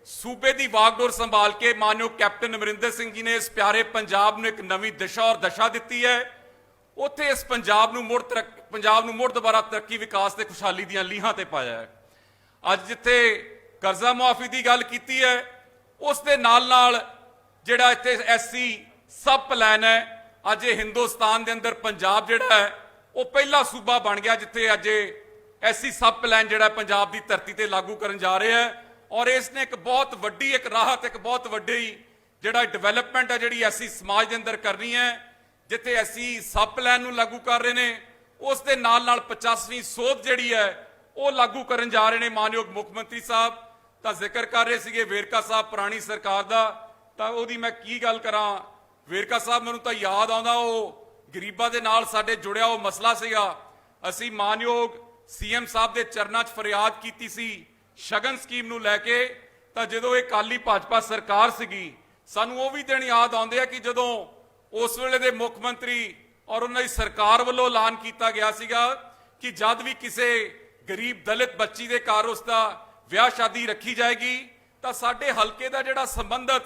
ਸੂਬੇ ਦੀ ਵਾਗਡੋਰ ਸੰਭਾਲ ਕੇ ਮਾਨਯੋਗ ਕੈਪਟਨ ਅਮਰਿੰਦਰ ਸਿੰਘ ਜੀ ਨੇ ਇਸ ਪਿਆਰੇ ਪੰਜਾਬ ਨੂੰ ਇੱਕ ਨਵੀਂ ਦਿਸ਼ਾ ਔਰ ਦਸ਼ਾ ਦਿੱਤੀ ਹੈ। ਉੱਥੇ ਇਸ ਪੰਜਾਬ ਨੂੰ ਮੁੜ ਦੁਬਾਰਾ ਤਰੱਕੀ, ਵਿਕਾਸ ਤੇ ਖੁਸ਼ਹਾਲੀ ਦੀਆਂ ਲੀਹਾਂ ਤੇ ਪਾਇਆ ਹੈ। ਅੱਜ ਜਿੱਥੇ ਕਰਜ਼ਾ ਮੁਆਫੀ ਦੀ ਗੱਲ ਕੀਤੀ ਹੈ, ਉਸ ਦੇ ਨਾਲ ਨਾਲ ਜਿਹੜਾ ਇੱਥੇ ਐਸਸੀ ਸਬ ਪਲਾਨ ਹੈ, ਅੱਜ ਇਹ ਹਿੰਦੁਸਤਾਨ ਦੇ ਅੰਦਰ ਪੰਜਾਬ ਜਿਹੜਾ ਹੈ ਉਹ ਪਹਿਲਾ ਸੂਬਾ ਬਣ ਗਿਆ ਜਿੱਥੇ ਅੱਜ ਐਸਸੀ ਸਬ ਪਲਾਨ ਜਿਹੜਾ ਪੰਜਾਬ ਦੀ ਧਰਤੀ ਤੇ ਲਾਗੂ ਕਰਨ ਜਾ ਰਿਹਾ ਹੈ। ਔਰ ਇਸ ਨੇ ਇੱਕ ਬਹੁਤ ਵੱਡੀ ਇੱਕ ਰਾਹਤ, ਇੱਕ ਬਹੁਤ ਵੱਡੀ ਜਿਹੜਾ ਡਿਵੈਲਪਮੈਂਟ ਹੈ ਜਿਹੜੀ ਐਸੀ ਸਮਾਜ ਦੇ ਅੰਦਰ ਕਰਨੀ ਹੈ। ਜਿੱਥੇ ਐਸੀ ਸਬ ਪਲਾਨ ਨੂੰ ਲਾਗੂ ਕਰ ਰਹੇ ਨੇ, ਉਸ ਦੇ ਨਾਲ ਨਾਲ 85ਵੀਂ ਸੋਧ ਜਿਹੜੀ ਹੈ ਉਹ ਲਾਗੂ ਕਰਨ ਜਾ ਰਹੇ ਨੇ ਮਾਨਯੋਗ ਮੁੱਖ ਮੰਤਰੀ ਸਾਹਿਬ। ਤਾਂ ਜ਼ਿਕਰ ਕਰ ਰਹੇ ਸੀਗੇ ਵੇਰਕਾ ਸਾਹਿਬ ਪੁਰਾਣੀ ਸਰਕਾਰ ਦਾ, ਤਾਂ ਉਹਦੀ ਮੈਂ ਕੀ ਗੱਲ ਕਰਾਂ। ਵੇਰਕਾ ਸਾਹਿਬ ਮੈਨੂੰ ਤਾਂ ਯਾਦ ਆਉਂਦਾ, ਉਹ ਗਰੀਬਾਂ ਦੇ ਨਾਲ ਸਾਡੇ ਜੁੜਿਆ ਉਹ ਮਸਲਾ ਸੀਗਾ। ਅਸੀਂ ਮਾਨਯੋਗ ਸੀਐਮ ਸਾਹਿਬ ਦੇ ਚਰਨਾਂ 'ਚ ਫਰਿਆਦ ਕੀਤੀ ਸੀ ਸ਼ਗਨ ਸਕੀਮ ਨੂੰ ਲੈ ਕੇ। ਤਾਂ ਜਦੋਂ ਇਹ ਅਕਾਲੀ ਭਾਜਪਾ ਸਰਕਾਰ ਸੀਗੀ, ਸਾਨੂੰ ਉਹ ਵੀ ਦਿਨ ਯਾਦ ਆਉਂਦੇ ਆ ਕਿ ਜਦੋਂ ਉਸ ਵੇਲੇ ਦੇ ਮੁੱਖ ਮੰਤਰੀ ਔਰ ਉਹਨਾਂ ਦੀ ਸਰਕਾਰ ਵੱਲੋਂ ਐਲਾਨ ਕੀਤਾ ਗਿਆ ਸੀਗਾ ਕਿ ਜਦ ਵੀ ਕਿਸੇ ਗਰੀਬ ਦਲਿਤ ਬੱਚੀ ਦੇ ਘਰ ਉਸ ਦਾ ਵਿਆਹ ਸ਼ਾਦੀ ਰੱਖੀ ਜਾਏਗੀ ਤਾਂ ਸਾਡੇ ਹਲਕੇ ਦਾ ਜਿਹੜਾ ਸੰਬੰਧਿਤ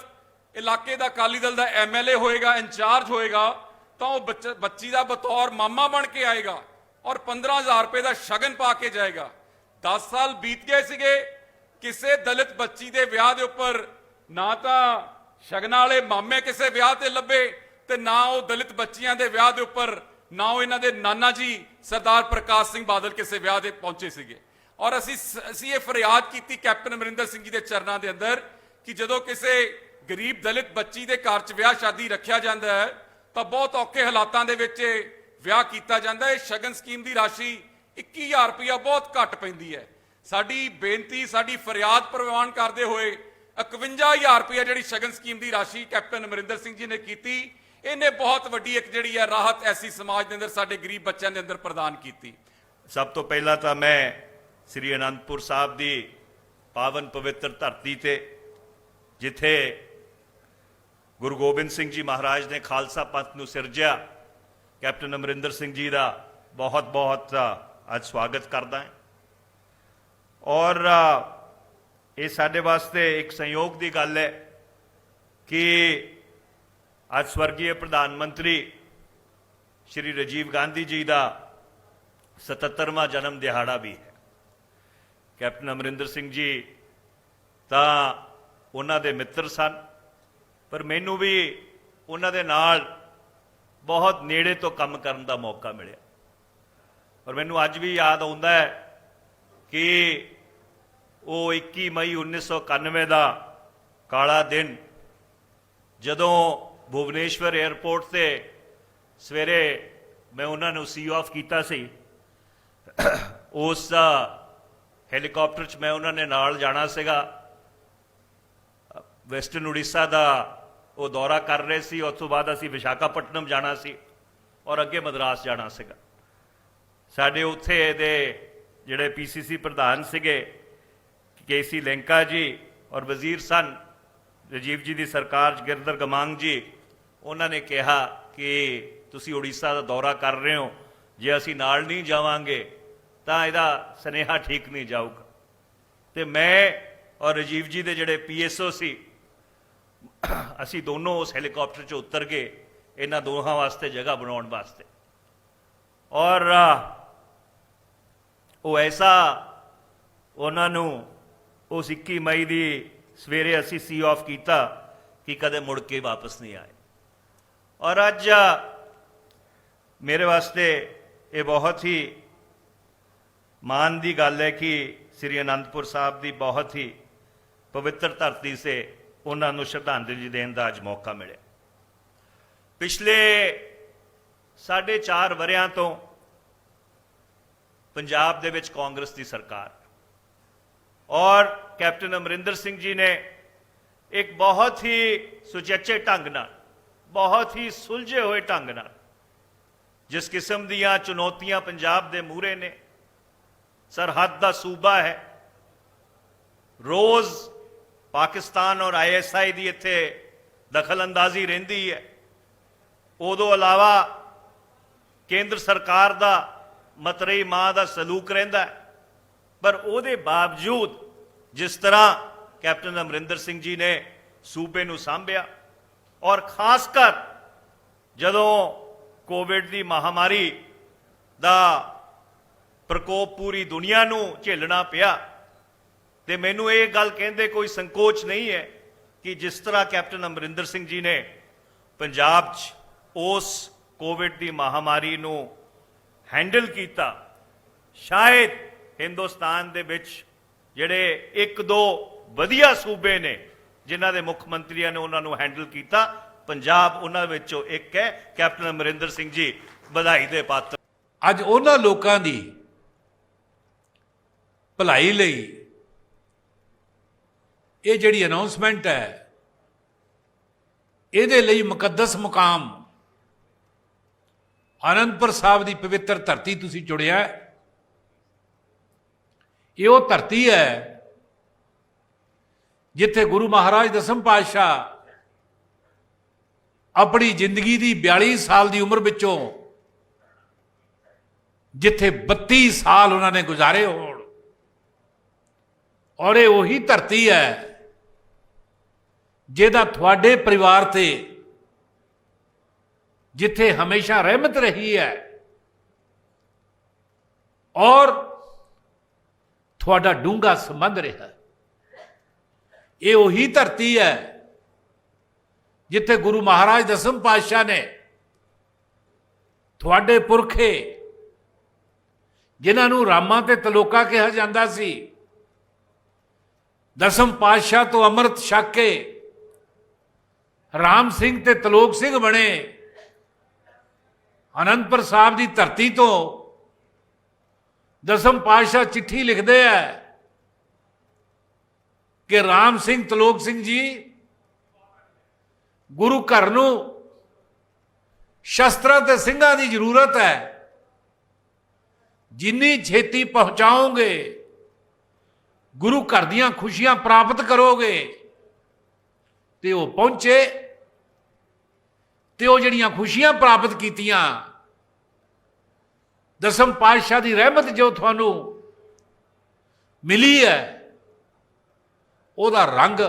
ਇਲਾਕੇ ਦਾ ਅਕਾਲੀ ਦਲ ਦਾ ਐਮਐਲਏ ਹੋਏਗਾ, ਇੰਚਾਰਜ ਹੋਏਗਾ, ਤਾਂ ਉਹ ਬੱਚੀ ਦਾ ਬਤੌਰ ਮਾਮਾ ਬਣ ਕੇ ਆਏਗਾ ਔਰ 15,000 ਰੁਪਏ ਦਾ ਸ਼ਗਨ ਪਾ ਕੇ ਜਾਏਗਾ। 10 ਸਾਲ ਬੀਤ ਗਏ ਸੀਗੇ, ਕਿਸੇ ਦਲਿਤ ਬੱਚੀ ਦੇ ਵਿਆਹ ਦੇ ਉੱਪਰ ਨਾ ਤਾਂ ਸ਼ਗਨਾਂ ਵਾਲੇ ਮਾਮੇ ਕਿਸੇ ਵਿਆਹ ਤੇ ਲੱਭੇ ਤੇ ਨਾ ਉਹ ਦਲਿਤ ਬੱਚੀਆਂ ਦੇ ਵਿਆਹ ਦੇ ਉੱਪਰ ਨਾ ਉਹ ਇਹਨਾਂ ਦੇ ਨਾਨਾ ਜੀ ਸਰਦਾਰ ਪ੍ਰਕਾਸ਼ ਸਿੰਘ ਬਾਦਲ ਕਿਸੇ ਵਿਆਹ ਦੇ ਪਹੁੰਚੇ ਸੀਗੇ। ਔਰ ਅਸੀਂ ਇਹ ਫਰਿਆਦ ਕੀਤੀ ਕੈਪਟਨ ਅਮਰਿੰਦਰ ਸਿੰਘ ਜੀ ਦੇ ਚਰਨਾਂ ਦੇ ਅੰਦਰ ਕਿ ਜਦੋਂ ਕਿਸੇ ਗਰੀਬ ਦਲਿਤ ਬੱਚੀ ਦੇ ਘਰ 'ਚ ਵਿਆਹ ਸ਼ਾਦੀ ਰੱਖਿਆ ਜਾਂਦਾ ਹੈ ਤਾਂ ਬਹੁਤ ਔਖੇ ਹਾਲਾਤਾਂ ਦੇ ਵਿੱਚ ਵਿਆਹ ਕੀਤਾ ਜਾਂਦਾ ਹੈ। ਸ਼ਗਨ ਸਕੀਮ ਦੀ ਰਾਸ਼ੀ 21,000 ਰੁਪਇਆ ਬਹੁਤ ਘੱਟ ਪੈਂਦੀ ਹੈ। ਸਾਡੀ ਬੇਨਤੀ, ਸਾਡੀ ਫਰਿਆਦ ਪ੍ਰਵਾਨ ਕਰਦੇ ਹੋਏ 51,000 ਰੁਪਇਆ ਜਿਹੜੀ ਸ਼ਗਨ ਸਕੀਮ ਦੀ ਰਾਸ਼ੀ ਕੈਪਟਨ ਅਮਰਿੰਦਰ ਸਿੰਘ ਜੀ ਨੇ ਕੀਤੀ, ਇਹਨੇ ਬਹੁਤ ਵੱਡੀ ਇੱਕ ਜਿਹੜੀ ਹੈ ਰਾਹਤ ਐਸੀ ਸਮਾਜ ਦੇ ਅੰਦਰ ਸਾਡੇ ਗਰੀਬ ਬੱਚਿਆਂ ਦੇ ਅੰਦਰ ਪ੍ਰਦਾਨ ਕੀਤੀ। ਸਭ ਤੋਂ ਪਹਿਲਾਂ ਤਾਂ ਮੈਂ ਸ੍ਰੀ ਅਨੰਦਪੁਰ ਸਾਹਿਬ ਦੀ ਪਾਵਨ ਪਵਿੱਤਰ ਧਰਤੀ ਤੇ ਜਿੱਥੇ ਗੁਰੂ ਗੋਬਿੰਦ ਸਿੰਘ ਜੀ ਮਹਾਰਾਜ ਨੇ ਖਾਲਸਾ ਪੰਥ ਨੂੰ ਸਿਰਜਿਆ, ਕੈਪਟਨ ਅਮਰਿੰਦਰ ਸਿੰਘ ਜੀ ਦਾ ਬਹੁਤ ਬਹੁਤ ਅੱਜ ਸਵਾਗਤ ਕਰਦਾ ਹਾਂ। ਔਰ ਇਹ ਸਾਡੇ ਵਾਸਤੇ ਇੱਕ ਸੰਯੋਗ ਦੀ ਗੱਲ ਹੈ ਕਿ ਅੱਜ ਸਵਰਗੀ ਪ੍ਰਧਾਨ ਮੰਤਰੀ ਸ਼੍ਰੀ ਰਾਜੀਵ ਗਾਂਧੀ ਜੀ ਦਾ 77ਵਾਂ ਜਨਮ ਦਿਹਾੜਾ ਵੀ ਹੈ। ਕੈਪਟਨ ਅਮਰਿੰਦਰ ਸਿੰਘ ਜੀ ਤਾਂ ਉਹਨਾਂ ਦੇ ਮਿੱਤਰ ਸਨ, ਪਰ ਮੈਨੂੰ ਵੀ ਉਹਨਾਂ ਦੇ ਨਾਲ ਬਹੁਤ ਨੇੜੇ ਤੋਂ ਕੰਮ ਕਰਨ ਦਾ ਮੌਕਾ ਮਿਲਿਆ। ਔਰ ਮੈਨੂੰ ਅੱਜ ਵੀ ਯਾਦ ਆਉਂਦਾ ਹੈ ਕਿ ਉਹ 21 ਮਈ 1991 ਦਾ ਕਾਲਾ ਦਿਨ, ਜਦੋਂ ਭੁਵਨੇਸ਼ਵਰ 에ਅਰਪੋਰਟ ਤੇ ਸਵੇਰੇ ਮੈਂ ਉਹਨਾਂ ਨੂੰ ਸੀ ਆਫ ਕੀਤਾ ਸੀ। ਉਸ ਹੈਲੀਕਾਪਟਰ 'ਚ ਮੈਂ ਉਹਨਾਂ ਨੇ ਨਾਲ ਜਾਣਾ ਸੀਗਾ। ਵੈਸਟਰਨ ਉੜੀਸਾ ਦਾ ਉਹ ਦੌਰਾ ਕਰ ਰਹੇ ਸੀ। ਉਸ ਤੋਂ ਬਾਅਦ ਅਸੀਂ ਵਿਸ਼ਾਖਾਪਟਨਮ ਜਾਣਾ ਸੀ ਔਰ ਅੱਗੇ ਮਦਰਾਸ ਜਾਣਾ ਸੀਗਾ। ਸਾਡੇ ਉੱਥੇ ਦੇ ਜਿਹੜੇ ਪੀਸੀਸੀ ਪ੍ਰਧਾਨ ਸੀਗੇ ਕੇਸੀ ਲੈਂਕਾ ਜੀ ਔਰ ਵਜ਼ੀਰ ਸਨ ਰਾਜੀਵ ਜੀ ਦੀ ਸਰਕਾਰ 'ਚ ਗਿਰਦਰ ਗਮਾਂਗ ਜੀ, ਉਹਨਾਂ ਨੇ ਕਿਹਾ ਕਿ ਤੁਸੀਂ ਉੜੀਸਾ ਦਾ ਦੌਰਾ ਕਰ ਰਹੇ ਹੋ, ਜੇ ਅਸੀਂ ਨਾਲ ਨਹੀਂ ਜਾਵਾਂਗੇ ਤਾਂ ਇਹਦਾ ਸੁਨੇਹਾ ਠੀਕ ਨਹੀਂ ਜਾਊਗਾ। ਤੇ ਮੈਂ ਔਰ ਰਾਜੀਵ ਜੀ ਦੇ ਜਿਹੜੇ ਪੀਐਸਓ ਸੀ, ਅਸੀਂ ਦੋਨੋਂ ਉਸ ਹੈਲੀਕਾਪਟਰ 'ਚ ਉਤਰ ਗਏ ਇਹਨਾਂ ਦੋਹਾਂ ਵਾਸਤੇ ਜਗ੍ਹਾ ਬਣਾਉਣ ਵਾਸਤੇ। ਔਰ ਉਹ ਐਸਾ ਉਹਨਾਂ ਨੂੰ ਉਸ 21 ਮਈ ਦੀ ਸਵੇਰੇ ਅਸੀਂ ਸੀ ਆਫ ਕੀਤਾ ਕਿ ਕਦੇ ਮੁੜ ਕੇ ਵਾਪਸ ਨਹੀਂ ਆਏ। ਔਰ ਅੱਜ ਮੇਰੇ ਵਾਸਤੇ ਇਹ ਬਹੁਤ ਹੀ ਮਾਣ ਦੀ ਗੱਲ ਹੈ ਕਿ ਸ੍ਰੀ ਅਨੰਦਪੁਰ ਸਾਹਿਬ ਦੀ ਬਹੁਤ ਹੀ ਪਵਿੱਤਰ ਧਰਤੀ ਸੇ ਉਹਨਾਂ ਨੂੰ ਸ਼ਰਧਾਂਜਲੀ ਦੇਣ ਦਾ ਅੱਜ ਮੌਕਾ ਮਿਲਿਆ। ਪਿਛਲੇ 4.5 ਵਰਿਆਂ ਤੋਂ ਪੰਜਾਬ ਦੇ ਵਿੱਚ ਕਾਂਗਰਸ ਦੀ ਸਰਕਾਰ ਔਰ ਕੈਪਟਨ ਅਮਰਿੰਦਰ ਸਿੰਘ ਜੀ ਨੇ ਇੱਕ ਬਹੁਤ ਹੀ ਸੁਚੱਜੇ ਢੰਗ ਨਾਲ, ਬਹੁਤ ਹੀ ਸੁਲਝੇ ਹੋਏ ਢੰਗ ਨਾਲ ਜਿਸ ਕਿਸਮ ਦੀਆਂ ਚੁਣੌਤੀਆਂ ਪੰਜਾਬ ਦੇ ਮੂਹਰੇ ਨੇ, ਸਰਹੱਦ ਦਾ ਸੂਬਾ ਹੈ, ਰੋਜ਼ ਪਾਕਿਸਤਾਨ ਔਰ ਆਈਐਸਆਈ ਦੀ ਇੱਥੇ ਦਖਲ ਅੰਦਾਜ਼ੀ ਰਹਿੰਦੀ ਹੈ। ਉਦੋਂ ਇਲਾਵਾ ਕੇਂਦਰ ਸਰਕਾਰ ਦਾ ਮਤਰੇਈ ਮਾਂ ਦਾ ਸਲੂਕ ਰਹਿੰਦਾ ਹੈ। ਪਰ ਉਹਦੇ ਬਾਵਜੂਦ ਜਿਸ ਤਰ੍ਹਾਂ ਕੈਪਟਨ ਅਮਰਿੰਦਰ ਸਿੰਘ ਜੀ ਨੇ ਸੂਬੇ ਨੂੰ ਸਾਂਭਿਆ ਔਰ ਖਾਸ ਕਰ ਜਦੋਂ ਕੋਵਿਡ ਦੀ ਮਹਾਮਾਰੀ ਦਾ ਪ੍ਰਕੋਪ ਪੂਰੀ ਦੁਨੀਆ ਨੂੰ ਝੇਲਣਾ ਪਿਆ, ਤੇ ਮੈਨੂੰ ਇਹ ਗੱਲ ਕਹਿੰਦੇ ਕੋਈ ਸੰਕੋਚ ਨਹੀਂ ਹੈ ਕਿ ਜਿਸ ਤਰ੍ਹਾਂ ਕੈਪਟਨ ਅਮਰਿੰਦਰ ਸਿੰਘ ਜੀ ਨੇ ਪੰਜਾਬ 'ਚ ਉਸ ਕੋਵਿਡ ਦੀ ਮਹਾਮਾਰੀ ਨੂੰ ਹੈਂਡਲ ਕੀਤਾ, ਸ਼ਾਇਦ ਹਿੰਦੁਸਤਾਨ ਦੇ ਵਿੱਚ ਜਿਹੜੇ 1-2 ਵਧੀਆ ਸੂਬੇ ਨੇ ਜਿਨ੍ਹਾਂ ਦੇ ਮੁੱਖ ਮੰਤਰੀਆਂ ਨੇ ਉਹਨਾਂ ਨੂੰ ਹੈਂਡਲ ਕੀਤਾ, ਪੰਜਾਬ ਉਹਨਾਂ ਵਿੱਚੋਂ ਇੱਕ ਹੈ। ਕੈਪਟਨ ਅਮਰਿੰਦਰ ਸਿੰਘ ਜੀ ਵਧਾਈ ਦੇ ਪਾਤਰ। ਅੱਜ ਉਹਨਾਂ ਲੋਕਾਂ ਦੀ ਭਲਾਈ ਲਈ ਇਹ ਜਿਹੜੀ ਅਨਾਉਂਸਮੈਂਟ ਹੈ, ਇਹਦੇ ਲਈ ਮੁਕੱਦਸ ਮੁਕਾਮ ਆਨੰਦਪੁਰ ਸਾਹਿਬ ਦੀ ਪਵਿੱਤਰ ਧਰਤੀ ਤੁਸੀਂ ਚੁਣਿਆ। ਇਹ ਉਹ ਧਰਤੀ ਹੈ ਜਿੱਥੇ ਗੁਰੂ ਮਹਾਰਾਜ ਦਸਮ ਪਾਤਸ਼ਾਹ ਆਪਣੀ ਜ਼ਿੰਦਗੀ ਦੀ 42 ਸਾਲ ਦੀ ਉਮਰ ਵਿੱਚੋਂ ਜਿੱਥੇ 32 ਸਾਲ ਉਹਨਾਂ ਨੇ ਗੁਜ਼ਾਰੇ ਹੋਣ, ਔਰ ਇਹ ਉਹੀ ਧਰਤੀ ਹੈ ਜਿਹਦਾ ਤੁਹਾਡੇ ਪਰਿਵਾਰ ਤੇ ਜਿੱਥੇ ਹਮੇਸ਼ਾ ਰਹਿਮਤ ਰਹੀ ਹੈ ਔਰ ਤੁਹਾਡਾ ਡੂੰਘਾ ਸੰਬੰਧ ਰਿਹਾ। ਇਹ ਉਹੀ ਧਰਤੀ ਹੈ ਜਿੱਥੇ ਗੁਰੂ ਮਹਾਰਾਜ ਦਸਮ ਪਾਤਸ਼ਾਹ ਨੇ ਤੁਹਾਡੇ ਪੁਰਖੇ ਜਿਨ੍ਹਾਂ ਨੂੰ ਰਾਮਾ ਤੇ ਤਲੋਕਾ ਕਿਹਾ ਜਾਂਦਾ ਸੀ, ਦਸਮ ਪਾਤਸ਼ਾਹ ਤੋਂ ਅੰਮ੍ਰਿਤ ਛਕ ਕੇ ਰਾਮ ਸਿੰਘ ਤੇ ਤਲੋਕ ਸਿੰਘ ਬਣੇ। ਅਨੰਦਪੁਰ ਸਾਹਿਬ ਦੀ ਧਰਤੀ ਤੋਂ ਦਸਮ ਪਾਤਸ਼ਾਹ ਚਿੱਠੀ ਲਿਖਦੇ ਆ ਕਿ ਰਾਮ ਸਿੰਘ ਤਲੋਕ ਸਿੰਘ ਜੀ, ਗੁਰੂ ਘਰ ਨੂੰ ਸ਼ਸਤਰਾਂ ਤੇ ਸਿੰਘਾਂ ਦੀ ਜ਼ਰੂਰਤ ਹੈ, ਜਿੰਨੀ ਛੇਤੀ ਪਹੁੰਚਾਓਗੇ ਗੁਰੂ ਘਰ ਦੀਆਂ ਖੁਸ਼ੀਆਂ ਪ੍ਰਾਪਤ ਕਰੋਗੇ। ਤੇ ਉਹ ਪਹੁੰਚੇ ਤੇ ਉਹ ਜਿਹੜੀਆਂ ਖੁਸ਼ੀਆਂ ਪ੍ਰਾਪਤ ਕੀਤੀਆਂ, ਦਸਮ ਪਾਤਸ਼ਾਹ ਦੀ ਰਹਿਮਤ ਜੋ ਤੁਹਾਨੂੰ ਮਿਲੀ ਹੈ, ਉਹਦਾ ਰੰਗ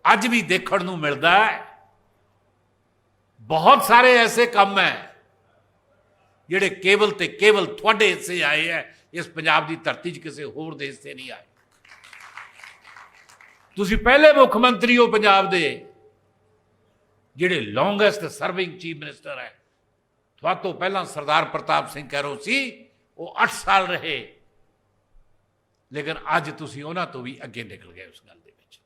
ਅੱਜ ਵੀ ਦੇਖਣ ਨੂੰ ਮਿਲਦਾ ਹੈ। ਬਹੁਤ ਸਾਰੇ ਐਸੇ ਕੰਮ ਹੈ ਜਿਹੜੇ ਕੇਵਲ ਤੇ ਕੇਵਲ ਤੁਹਾਡੇ ਹਿੱਸੇ ਆਏ ਹੈ, ਇਸ ਪੰਜਾਬ ਦੀ ਧਰਤੀ 'ਚ ਕਿਸੇ ਹੋਰ ਦੇ ਹਿੱਸੇ ਨਹੀਂ ਆਏ। ਤੁਸੀਂ ਪਹਿਲੇ ਮੁੱਖ ਮੰਤਰੀ ਹੋ ਪੰਜਾਬ ਦੇ ਜਿਹੜੇ ਲੌਂਗੈਸਟ ਸਰਵਿੰਗ ਚੀਫ ਮਿਨਿਸਟਰ ਹੈ। ਤੁਹਾਡੇ ਤੋਂ ਪਹਿਲਾਂ ਸਰਦਾਰ ਪ੍ਰਤਾਪ ਸਿੰਘ ਕੈਰੋਂ ਸੀ, ਉਹ 8 ਸਾਲ ਰਹੇ, ਲੇਕਿਨ ਅੱਜ ਤੁਸੀਂ ਉਹਨਾਂ ਤੋਂ ਵੀ ਅੱਗੇ ਨਿਕਲ ਗਏ ਉਸ ਗੱਲ ਦੇ ਵਿੱਚ।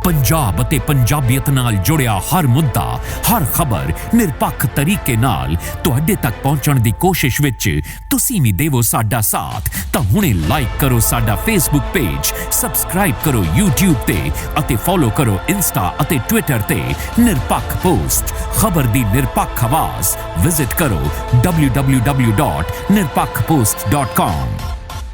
पंजाब ਅਤੇ ਪੰਜਾਬੀਅਤ ਨਾਲ ਜੁੜਿਆ ਹਰ ਮੁੱਦਾ, ਹਰ ਖਬਰ ਨਿਰਪੱਖ ਤਰੀਕੇ ਨਾਲ ਤੁਹਾਡੇ ਤੱਕ ਪਹੁੰਚਣ ਦੀ ਕੋਸ਼ਿਸ਼ ਵਿੱਚ ਤੁਸੀਂ ਵੀ ਦੇਵੋ ਸਾਡਾ ਸਾਥ। ਤਾਂ ਹੁਣੇ ਲਾਈਕ ਕਰੋ ਸਾਡਾ ਫੇਸਬੁੱਕ ਪੇਜ, ਸਬਸਕ੍ਰਾਈਬ ਕਰੋ YouTube ਤੇ ਅਤੇ ਫੋਲੋ ਕਰੋ ਇੰਸਟਾ ਅਤੇ ਟਵਿੱਟਰ ਤੇ ਨਿਰਪੱਖ ਪੋਸਟ, ਖਬਰ ਦੀ ਨਿਰਪੱਖ ਆਵਾਜ਼। ਵਿਜ਼ਿਟ ਕਰੋ www.nirpakhpost.com।